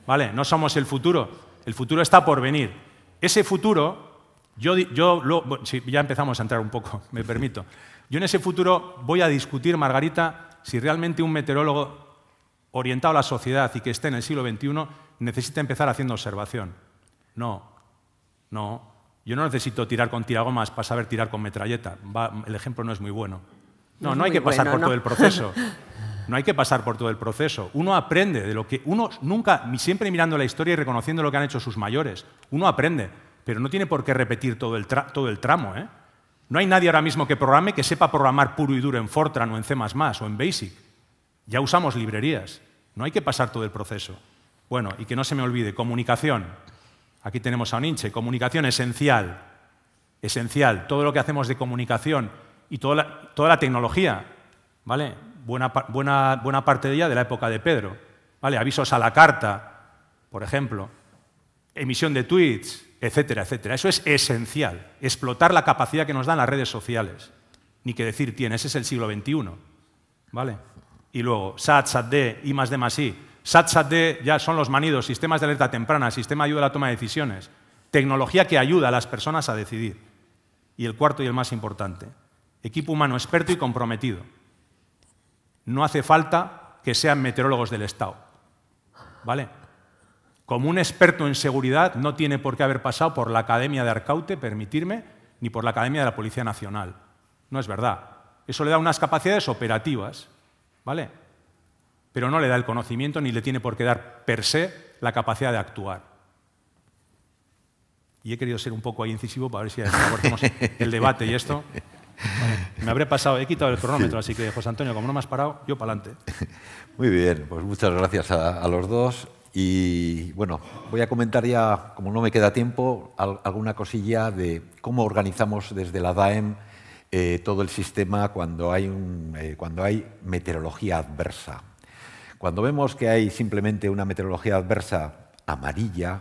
¿vale? No somos el futuro. El futuro está por venir. Ese futuro, sí, ya empezamos a entrar un poco, me permito. Yo en ese futuro voy a discutir, Margarita, si realmente un meteorólogo orientado a la sociedad y que esté en el siglo XXI necesita empezar haciendo observación. No. Yo no necesito tirar con tiragomas para saber tirar con metralleta. El ejemplo no es muy bueno. No hay que pasar por todo el proceso. No hay que pasar por todo el proceso. Uno aprende de lo que... Uno nunca, siempre mirando la historia y reconociendo lo que han hecho sus mayores. Uno aprende, pero no tiene por qué repetir todo el tramo, ¿eh? No hay nadie ahora mismo que programe que sepa programar puro y duro en Fortran o en C++ o en BASIC. Ya usamos librerías. No hay que pasar todo el proceso. Bueno, y que no se me olvide, comunicación. Aquí tenemos a Oninche, comunicación esencial. Esencial. Todo lo que hacemos de comunicación y toda la tecnología, ¿vale? Buena parte de ella de la época de Pedro. ¿Vale? Avisos a la carta, por ejemplo. Emisión de tweets, etcétera, etcétera. Eso es esencial. Explotar la capacidad que nos dan las redes sociales. Ni que decir tiene, ese es el siglo XXI. ¿Vale? Y luego, SAT, SAT-D, I+D+I. SAT, SAT-D ya son los manidos, sistemas de alerta temprana, sistema de ayuda a la toma de decisiones, tecnología que ayuda a las personas a decidir. Y el cuarto y el más importante, equipo humano experto y comprometido. No hace falta que sean meteorólogos del Estado. ¿Vale? Como un experto en seguridad no tiene por qué haber pasado por la Academia de Arcaute, permitirme, ni por la Academia de la Policía Nacional. No es verdad. Eso le da unas capacidades operativas, ¿vale? Pero no le da el conocimiento ni le tiene por qué dar per se la capacidad de actuar. Y he querido ser un poco ahí incisivo para ver si abordamos el debate y esto. Vale. Me habré pasado, he quitado el cronómetro, así que, José Antonio, como no me has parado, yo para adelante. Muy bien, pues muchas gracias a los dos. Y bueno, voy a comentar ya, como no me queda tiempo, alguna cosilla de cómo organizamos desde la DAEM todo el sistema cuando hay meteorología adversa. Cuando vemos que hay simplemente una meteorología adversa amarilla,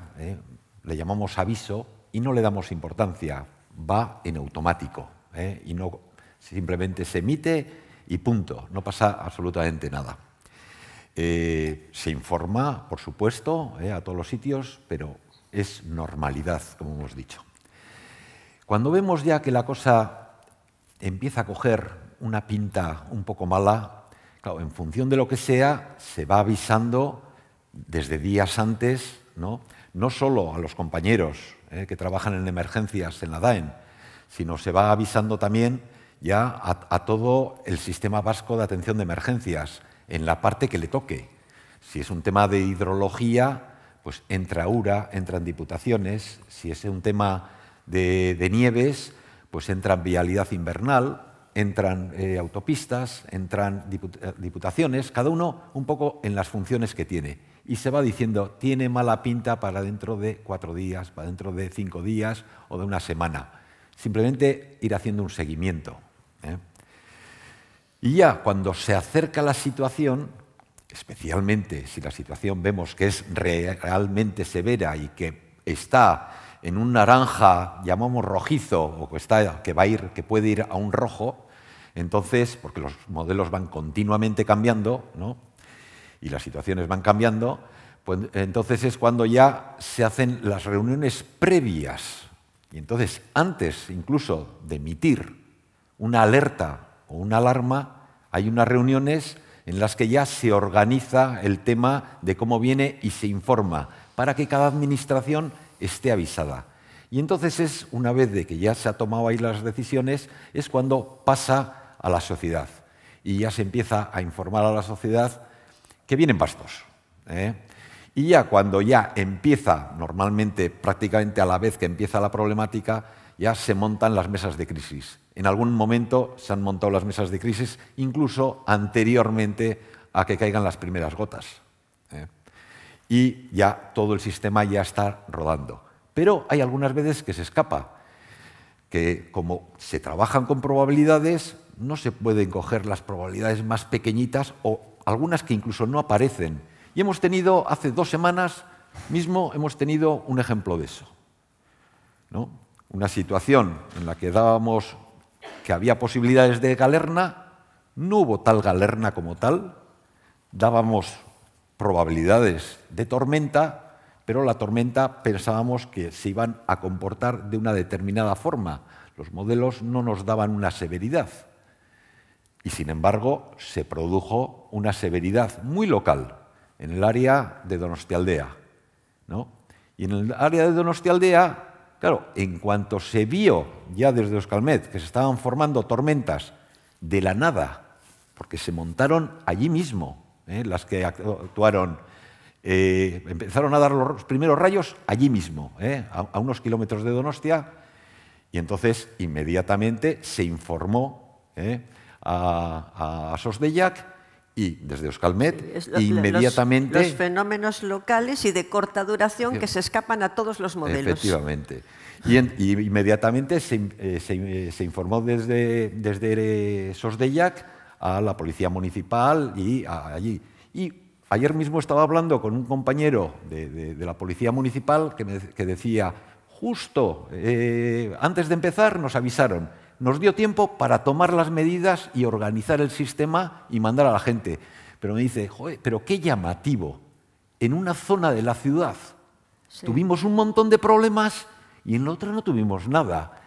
le llamamos aviso y no le damos importancia, va en automático y no simplemente se emite y punto, no pasa absolutamente nada. Se informa, por supuesto, a todos los sitios, pero es normalidad, como hemos dicho. Cuando vemos ya que la cosa empieza a coger una pinta un poco mala, claro, en función de lo que sea, se va avisando desde días antes, no solo a los compañeros que trabajan en emergencias en la DAEN, sino se va avisando también ya a todo el sistema vasco de atención de emergencias, en la parte que le toque. Si es un tema de hidrología, pues entra URA, entran diputaciones. Si es un tema de nieves, pues entran vialidad invernal, entran autopistas, entran diputaciones, cada uno un poco en las funciones que tiene. Y se va diciendo, tiene mala pinta para dentro de 4 días, para dentro de 5 días o de una semana. Simplemente ir haciendo un seguimiento. Y ya cuando se acerca la situación, especialmente si la situación vemos que es realmente severa y que está en un naranja, llamamos rojizo, o que puede ir a un rojo, entonces, porque los modelos van continuamente cambiando, ¿no? Y las situaciones van cambiando, pues entonces es cuando ya se hacen las reuniones previas. Y entonces, antes incluso de emitir una alerta o una alarma, hay unas reuniones en las que ya se organiza el tema de cómo viene y se informa, para que cada administración esté avisada. Y entonces es, una vez de que ya se ha tomado ahí las decisiones, es cuando pasa a la sociedad. Y ya se empieza a informar a la sociedad que vienen bastos. Y ya cuando ya empieza, normalmente prácticamente a la vez que empieza la problemática, ya se montan las mesas de crisis. En algún momento se han montado las mesas de crisis, incluso anteriormente a que caigan las primeras gotas. Y ya todo el sistema ya está rodando. Pero hay algunas veces que se escapa, que como se trabajan con probabilidades, no se pueden coger las probabilidades más pequeñitas o algunas que incluso no aparecen. Y hemos tenido, hace 2 semanas mismo, hemos tenido un ejemplo de eso, ¿no? Una situación en la que dábamos que había posibilidades de galerna, no hubo tal galerna como tal, dábamos probabilidades de tormenta, pero la tormenta pensábamos que se iban a comportar de una determinada forma. Los modelos no nos daban una severidad. Y sin embargo, se produjo una severidad muy local en el área de Donostialdea, ¿no? Y en el área de Donostialdea, claro, en cuanto se vio ya desde Euskalmet que se estaban formando tormentas de la nada, porque se montaron allí mismo, las que actuaron, empezaron a dar los primeros rayos allí mismo, a unos kilómetros de Donostia, y entonces inmediatamente se informó a Sosdeiak y desde Euskalmet inmediatamente... Los fenómenos locales y de corta duración que se escapan a todos los modelos. Efectivamente. Y inmediatamente se informó desde Sosdeiak a la Policía Municipal y allí. Y ayer mismo estaba hablando con un compañero de la Policía Municipal que decía, justo antes de empezar nos avisaron, nos dio tiempo para tomar las medidas y organizar el sistema y mandar a la gente. Pero me dice, joder, pero qué llamativo, en una zona de la ciudad tuvimos un montón de problemas y en la otra no tuvimos nada.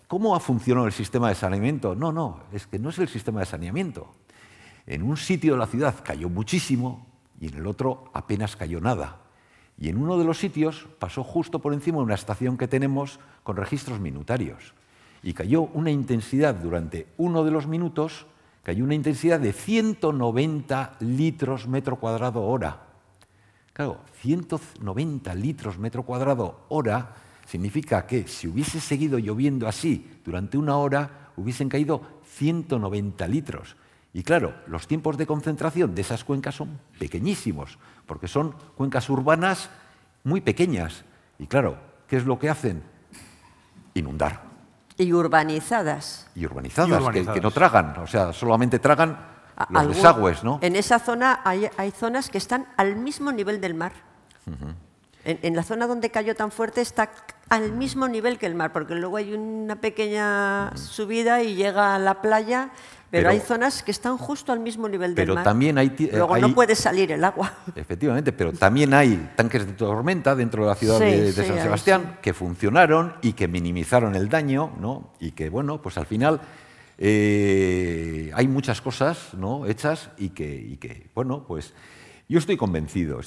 ¿Cómo ha funcionado el sistema de saneamiento? No, es que no es el sistema de saneamiento. En un sitio de la ciudad cayó muchísimo y en el otro apenas cayó nada. Y en uno de los sitios pasó justo por encima de una estación que tenemos con registros minutarios. Y cayó una intensidad durante uno de los minutos, cayó una intensidad de 190 litros metro cuadrado hora. Claro, 190 litros metro cuadrado hora significa que si hubiese seguido lloviendo así durante una hora, hubiesen caído 190 litros. Y claro, los tiempos de concentración de esas cuencas son pequeñísimos, porque son cuencas urbanas muy pequeñas. Y claro, ¿qué es lo que hacen? Inundar. Y urbanizadas. Y urbanizadas. Que no tragan, o sea, solamente tragan los desagües, ¿no? En esa zona hay zonas que están al mismo nivel del mar. En la zona donde cayó tan fuerte está al mismo nivel que el mar, porque luego hay una pequeña subida y llega a la playa, pero hay zonas que están justo al mismo nivel del mar. Pero también luego no puede salir el agua. Efectivamente, pero también hay tanques de tormenta dentro de la ciudad de San Sebastián que funcionaron y que minimizaron el daño, ¿no? Y que, bueno, pues al final hay muchas cosas, ¿no?, hechas y que, bueno, pues yo estoy convencido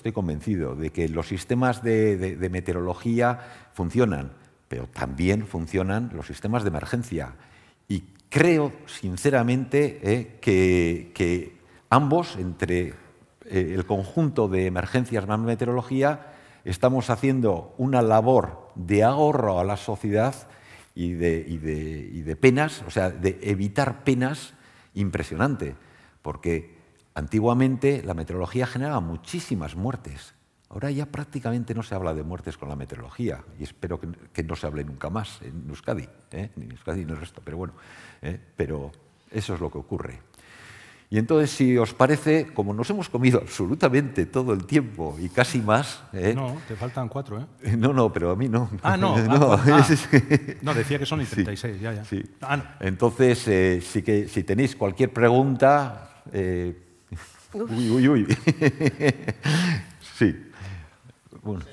de que los sistemas de meteorología funcionan, pero también funcionan los sistemas de emergencia. Y creo, sinceramente, que ambos, entre el conjunto de emergencias más meteorología, estamos haciendo una labor de ahorro a la sociedad y de penas, o sea, de evitar penas impresionante, porque antiguamente la meteorología generaba muchísimas muertes. Ahora ya prácticamente no se habla de muertes con la meteorología y espero que no se hable nunca más en Euskadi, ni en Euskadi ni en el resto, pero bueno, pero eso es lo que ocurre. Y entonces, si os parece, como nos hemos comido absolutamente todo el tiempo y casi más... No, te faltan 4, ¿eh? No, pero a mí no. Ah, no. No, decía que son y 36, sí, ya. Sí. Ah, no. Entonces, si tenéis cualquier pregunta... Uy. Sí. Bueno.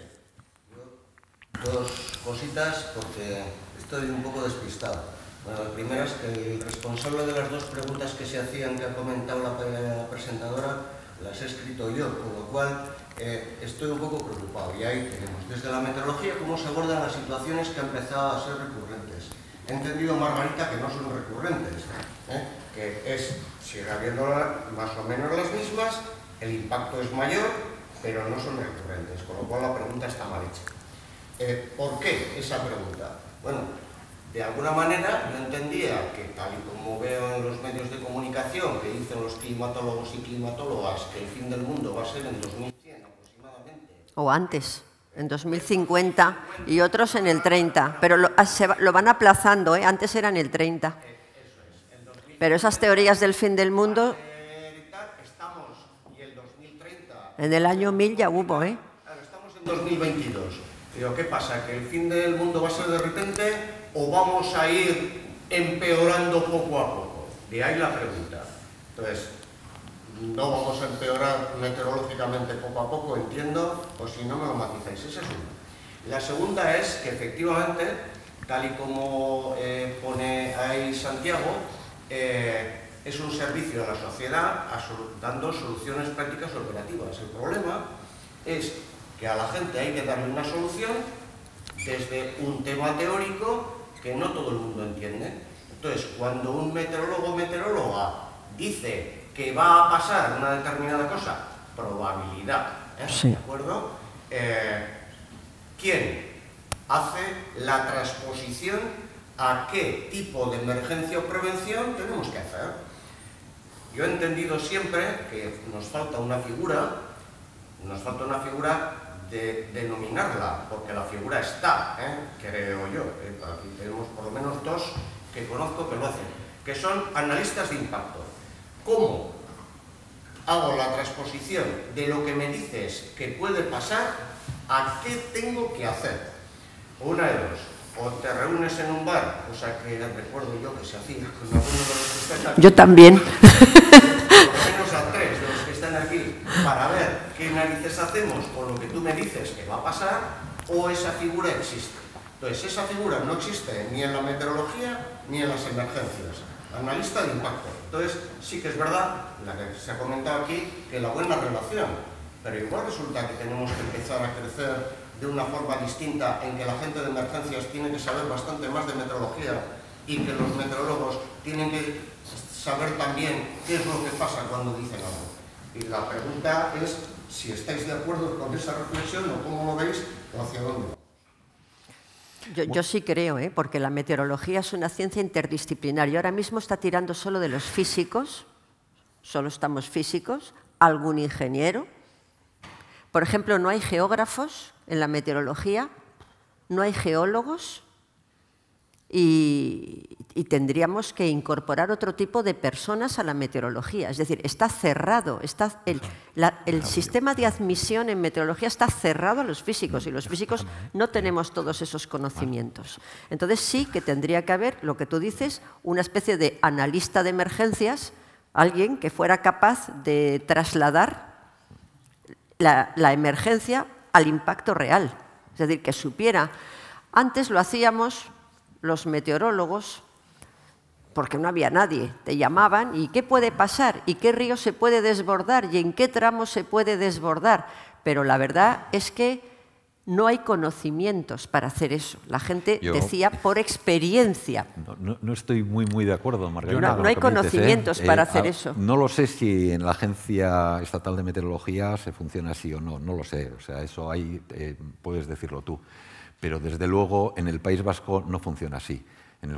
Dos cositas porque estoy un poco despistado. Bueno, la primera es que el responsable de las dos preguntas que se hacían, que ha comentado la presentadora, las he escrito yo, con lo cual estoy un poco preocupado. Y ahí tenemos, desde la meteorología, cómo se abordan las situaciones que han empezado a ser recurrentes. He entendido, Margarita, que no son recurrentes, que sigue habiendo más o menos las mismas, el impacto es mayor, pero no son recurrentes, con lo cual la pregunta está mal hecha. ¿Por qué esa pregunta? Bueno, de alguna manera yo entendía que, tal y como veo en los medios de comunicación que dicen los climatólogos y climatólogas, que el fin del mundo va a ser en 2100 aproximadamente. O antes, en 2050, y otros en el 30, pero lo van aplazando, ¿eh? Antes era en el 30. Pero esas teorías del fin del mundo... Estamos, y el 2030... En el año 1000 ya hubo, ¿eh? Estamos en 2022. Digo, ¿qué pasa? ¿Que el fin del mundo va a ser de repente o vamos a ir empeorando poco a poco? De ahí la pregunta. Entonces, no vamos a empeorar meteorológicamente poco a poco, entiendo, o si no me lo matizáis. Esa es una. La segunda es que efectivamente, tal y como pone ahí Santiago, es un servicio a la sociedad dando soluciones prácticas operativas. El problema es que a la gente hay que darle una solución desde un tema teórico que no todo el mundo entiende. Entonces, cuando un meteorólogo o meteoróloga dice que va a pasar una determinada cosa, probabilidad, sí. ¿De acuerdo? ¿Quién hace la transposición a qué tipo de emergencia o prevención tenemos que hacer? Yo he entendido siempre que nos falta una figura de denominarla, porque la figura está, creo yo. Aquí tenemos por lo menos dos que conozco que lo hacen, que son analistas de impacto. ¿Cómo hago la transposición de lo que me dices que puede pasar a qué tengo que hacer? Una de dos. O te reúnes en un bar, cosa que recuerdo yo que se hacía con algunos de los que están aquí. Yo también. Por lo menos a 3 de los que están aquí, para ver qué narices hacemos con lo que tú me dices que va a pasar, o esa figura existe. Entonces, esa figura no existe ni en la meteorología ni en las emergencias. Analista de impacto. Entonces, sí que es verdad, la que se ha comentado aquí, que la buena relación, pero igual resulta que tenemos que empezar a crecer de una forma distinta, en que la gente de emergencias tiene que saber bastante más de meteorología y que los meteorólogos tienen que saber también qué es lo que pasa cuando dicen algo. Y la pregunta es si estáis de acuerdo con esa reflexión o cómo lo veis o hacia dónde. Yo sí creo, porque la meteorología es una ciencia interdisciplinar y ahora mismo está tirando solo de los físicos, solo estamos físicos, algún ingeniero. Por ejemplo, no hay geógrafos en la meteorología, no hay geólogos y tendríamos que incorporar otro tipo de personas a la meteorología. Es decir, está cerrado, el sistema de admisión en meteorología está cerrado a los físicos y los físicos no tenemos todos esos conocimientos. Entonces sí que tendría que haber, lo que tú dices, una especie de analista de emergencias, alguien que fuera capaz de trasladar la emergencia al impacto real. Es decir, que supiera. Antes lo hacíamos los meteorólogos porque no había nadie. Te llamaban y ¿qué puede pasar? ¿Y qué río se puede desbordar? ¿Y en qué tramo se puede desbordar? Pero la verdad es que no hay conocimientos para hacer eso. La gente decía por experiencia. No estoy muy de acuerdo, Margarita. No hay conocimientos para hacer eso. No lo sé si en la Agencia Estatal de Meteorología se funciona así o no. No lo sé. O sea, eso ahí puedes decirlo tú. Pero desde luego en el País Vasco no funciona así. En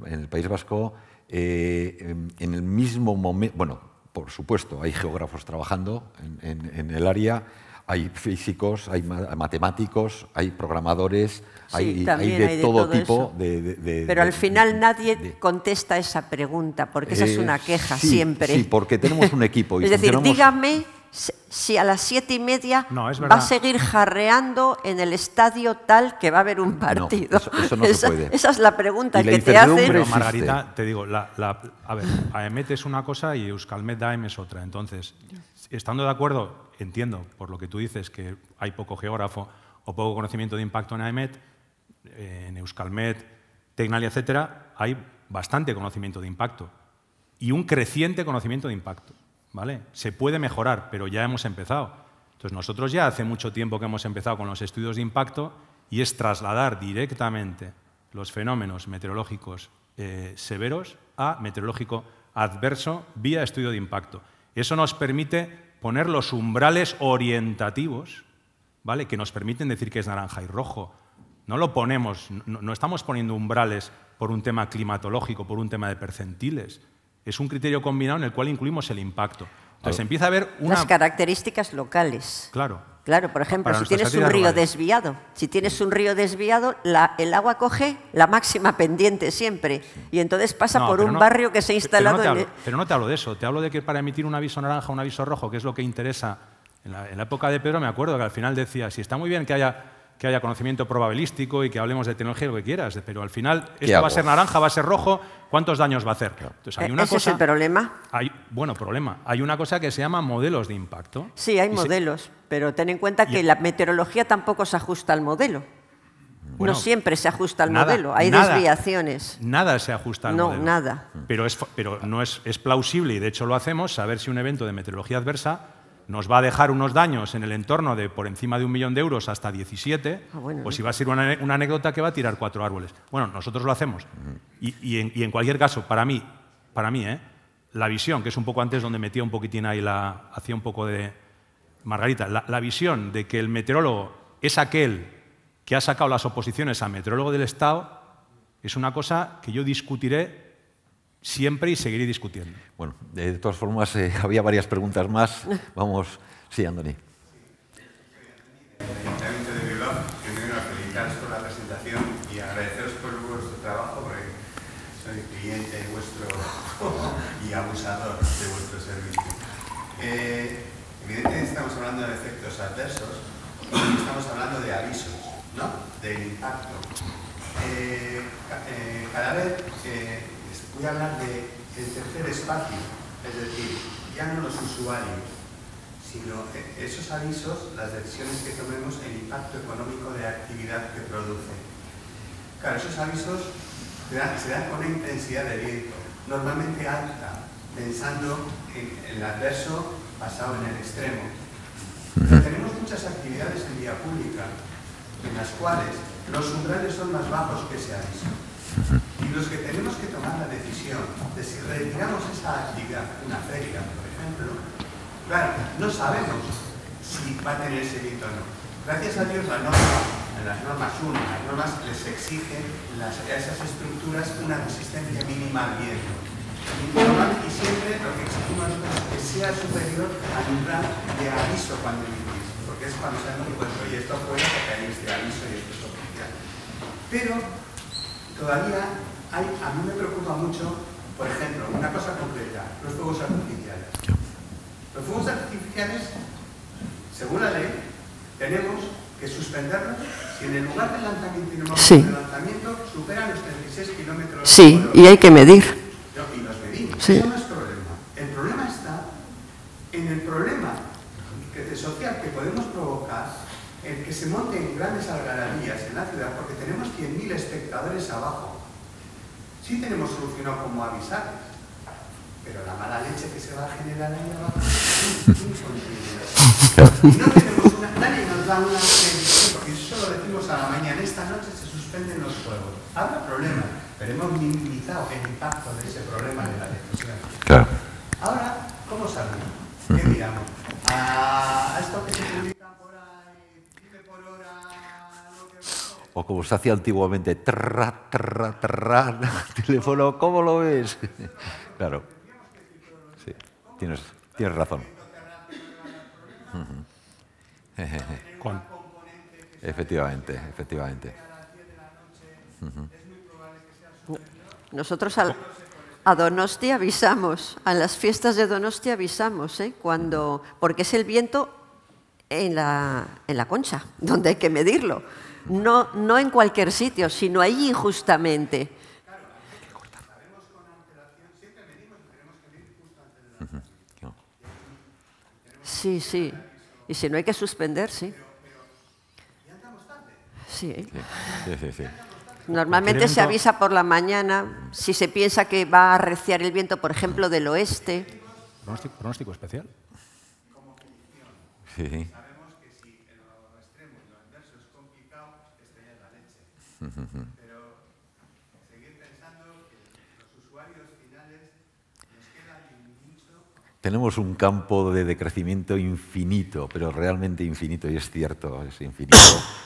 el País Vasco, en el mismo momento, bueno, por supuesto, hay geógrafos trabajando en el área, hay físicos, hay matemáticos, hay programadores, hay de todo tipo Pero al final nadie contesta esa pregunta, porque esa es una queja siempre. Sí, porque tenemos un equipo. Y es decir, dígame si a las 7:30 va a seguir jarreando en el estadio tal que va a haber un partido. No, eso no se puede. Esa es la pregunta que te hacen. Pero, Margarita, te digo, a ver, AEMET es una cosa y Euskalmet Daem es otra. Entonces, estando de acuerdo, entiendo, por lo que tú dices, que hay poco geógrafo o poco conocimiento de impacto en AEMET, en Euskalmet, Tecnalia, etcétera, hay bastante conocimiento de impacto y un creciente conocimiento de impacto. ¿Vale? Se puede mejorar, pero ya hemos empezado. Entonces, nosotros ya hace mucho tiempo que hemos empezado con los estudios de impacto y es trasladar directamente los fenómenos meteorológicos severos a meteorológico adverso vía estudio de impacto. Eso nos permite poner los umbrales orientativos, ¿vale? Que nos permiten decir que es naranja y rojo. No lo ponemos, no estamos poniendo umbrales por un tema climatológico, por un tema de percentiles. Es un criterio combinado en el cual incluimos el impacto. Entonces empieza a haber las características locales. Claro. Claro, por ejemplo, si tienes un río desviado, el agua coge la máxima pendiente siempre y entonces pasa por un barrio que se ha instalado Pero no te hablo de eso, te hablo de que para emitir un aviso naranja o un aviso rojo, que es lo que interesa, en la época de Pedro me acuerdo que al final decía, si está muy bien que haya conocimiento probabilístico y que hablemos de tecnología, lo que quieras, pero al final esto va a ser naranja, va a ser rojo, ¿cuántos daños va a hacer? Entonces, hay una ¿Ese es el problema? Problema. Hay una cosa que se llama modelos de impacto. Sí, hay modelos, pero ten en cuenta que la meteorología tampoco se ajusta al modelo. Bueno, no siempre se ajusta al modelo, hay desviaciones. Nada se ajusta al modelo. No, nada. Pero no es plausible, y de hecho lo hacemos, saber si un evento de meteorología adversa nos va a dejar unos daños en el entorno de por encima de 1 millón de euros hasta 17, o si va a ser una anécdota que va a tirar 4 árboles. Bueno, nosotros lo hacemos. Y en cualquier caso, para mí, la visión, que es un poco antes donde metía un poquitín ahí, hacía un poco de Margarita, la visión de que el meteorólogo es aquel que ha sacado las oposiciones a meteorólogo del Estado, es una cosa que yo discutiré siempre y seguiré discutiendo. Bueno, de todas formas, había varias preguntas más. Vamos, sí, Andoni. El Ayuntamiento de Bilbao, primero felicitaros por la presentación y agradeceros por vuestro trabajo, porque soy cliente vuestro y abusador de vuestro servicio. Evidentemente estamos hablando de efectos adversos y estamos hablando de avisos, ¿no? Del impacto. Cada vez voy a hablar del tercer espacio, es decir, ya no los usuarios, sino esos avisos, las decisiones que tomemos, el impacto económico de actividad que produce. Claro, esos avisos se dan con una intensidad de viento, normalmente alta, pensando en el adverso basado en el extremo. Pero tenemos muchas actividades en vía pública en las cuales los umbrales son más bajos que ese aviso. Y los que tenemos que tomar la decisión de si retiramos esa actividad, una feria, por ejemplo, claro, no sabemos si va a tener ese viento o no. Gracias a Dios, las normas 1, las normas les exigen a esas estructuras una resistencia mínima al viento. Y siempre lo que exigimos es que sea superior al umbral de aviso cuando emitís, porque es cuando se han encuentro y esto fuera porque hay este aviso y esto es oficial. Pero todavía a mí me preocupa mucho, por ejemplo, una cosa concreta, los fuegos artificiales. Los fuegos artificiales, según la ley, tenemos que suspenderlos si en el lugar del lanzamiento superan los 36 kilómetros. Sí, y hay que medir. Y los medimos. Sí. Eso no es problema. El problema está en el problema social que podemos provocar el que se monten grandes algarabías en la ciudad porque tenemos 100.000 espectadores abajo. Sí tenemos solucionado cómo avisarles, pero la mala leche que se va a generar ahí abajo es inconcebible. Y no tenemos nadie nos da una previsión, porque eso lo decimos a la mañana, esta noche se suspenden los juegos. Habrá problemas, pero hemos minimizado el impacto de ese problema de la decisión. Claro. Ahora, ¿cómo salimos? ¿Qué miramos? ¿A esto que se publica por ahí, dice por hora lo que pasó? O como se hacía antiguamente, teléfono, ¿cómo lo ves? Claro. Sí, tienes razón. Efectivamente. Nosotros a Donosti avisamos, a las fiestas de Donosti avisamos, porque es el viento en la Concha, donde hay que medirlo. No en cualquier sitio, sino allí justamente. Sí, sí. Y si no hay que suspender, sí. Sí. Normalmente se avisa por la mañana si se piensa que va a arreciar el viento, por ejemplo, del oeste. ¿Pronóstico especial? Sí. Sabemos que si en lo extremo y lo inverso es complicado, esto ya es la leche. Pero seguir pensando que los usuarios finales nos queda mucho. Tenemos un campo de decrecimiento infinito, pero realmente infinito, y es cierto, es infinito,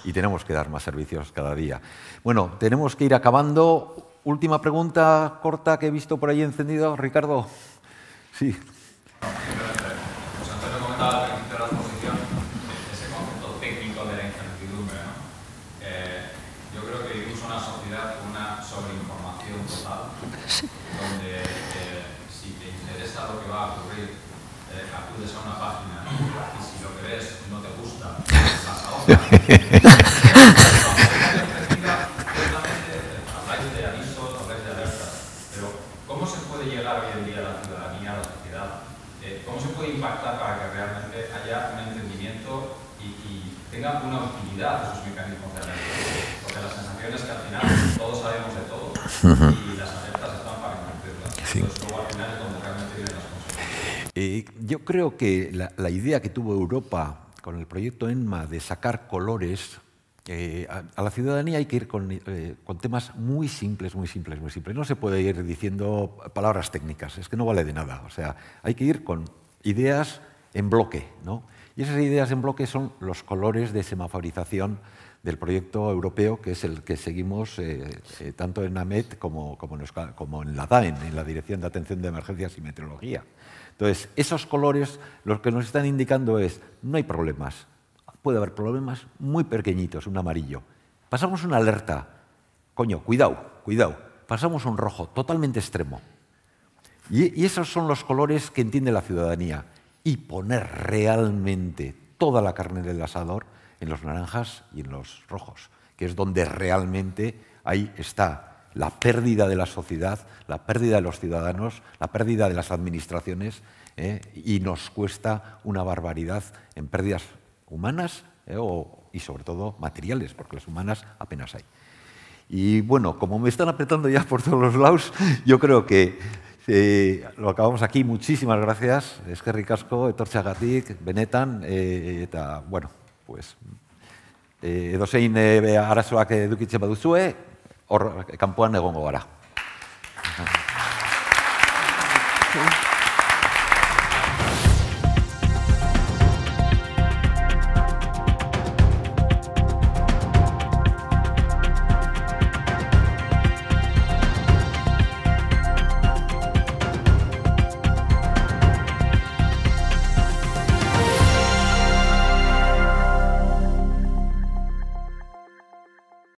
y tenemos que dar más servicios cada día. Bueno, tenemos que ir acabando. Última pregunta corta que he visto por ahí encendido. Ricardo. Sí. José Antonio comentaba al principio de la exposición ese concepto técnico de la incertidumbre, ¿no? Yo creo que vivimos una sociedad con una sobreinformación total, donde si te interesa lo que va a ocurrir, acudes a una página y si lo que ves no te gusta, vas a otra. Habláis de avisos, habláis de alertas, pero ¿cómo se puede llegar hoy en día a la ciudadanía, a la sociedad? ¿Cómo se puede impactar para que realmente haya un entendimiento y tenga una utilidad esos mecanismos de alerta? Porque la sensación es que al final todos sabemos de todo y las alertas están para cumplirlas. Entonces luego al final es donde realmente vienen las consecuencias. Yo creo que la idea que tuvo Europa con el proyecto ENMA de sacar colores, a la ciudadanía hay que ir con temas muy simples. No se puede ir diciendo palabras técnicas, es que no vale de nada. O sea, hay que ir con ideas en bloque, ¿no? Y esas ideas en bloque son los colores de semaforización del proyecto europeo, que es el que seguimos tanto en AMET como en la DAEN, en la Dirección de Atención de Emergencias y Meteorología. Entonces, esos colores lo que nos están indicando es, no hay problemas. Puede haber problemas muy pequeñitos, un amarillo. Pasamos una alerta, coño, cuidado. Pasamos un rojo, totalmente extremo. Y esos son los colores que entiende la ciudadanía. Y poner realmente toda la carne del asador en los naranjas y en los rojos, que es donde realmente ahí está la pérdida de la sociedad, la pérdida de los ciudadanos, la pérdida de las administraciones, y nos cuesta una barbaridad en pérdidas humanas y sobre todo materiales, porque las humanas apenas hay. Y bueno, como me están apretando ya por todos los lados, yo creo que lo acabamos aquí. Muchísimas gracias. Eskerrik asko, etortzeagatik, benetan, eta, bueno, pues, edozein arazoak edukitzen baduzue, hor kanpoan egongo gara.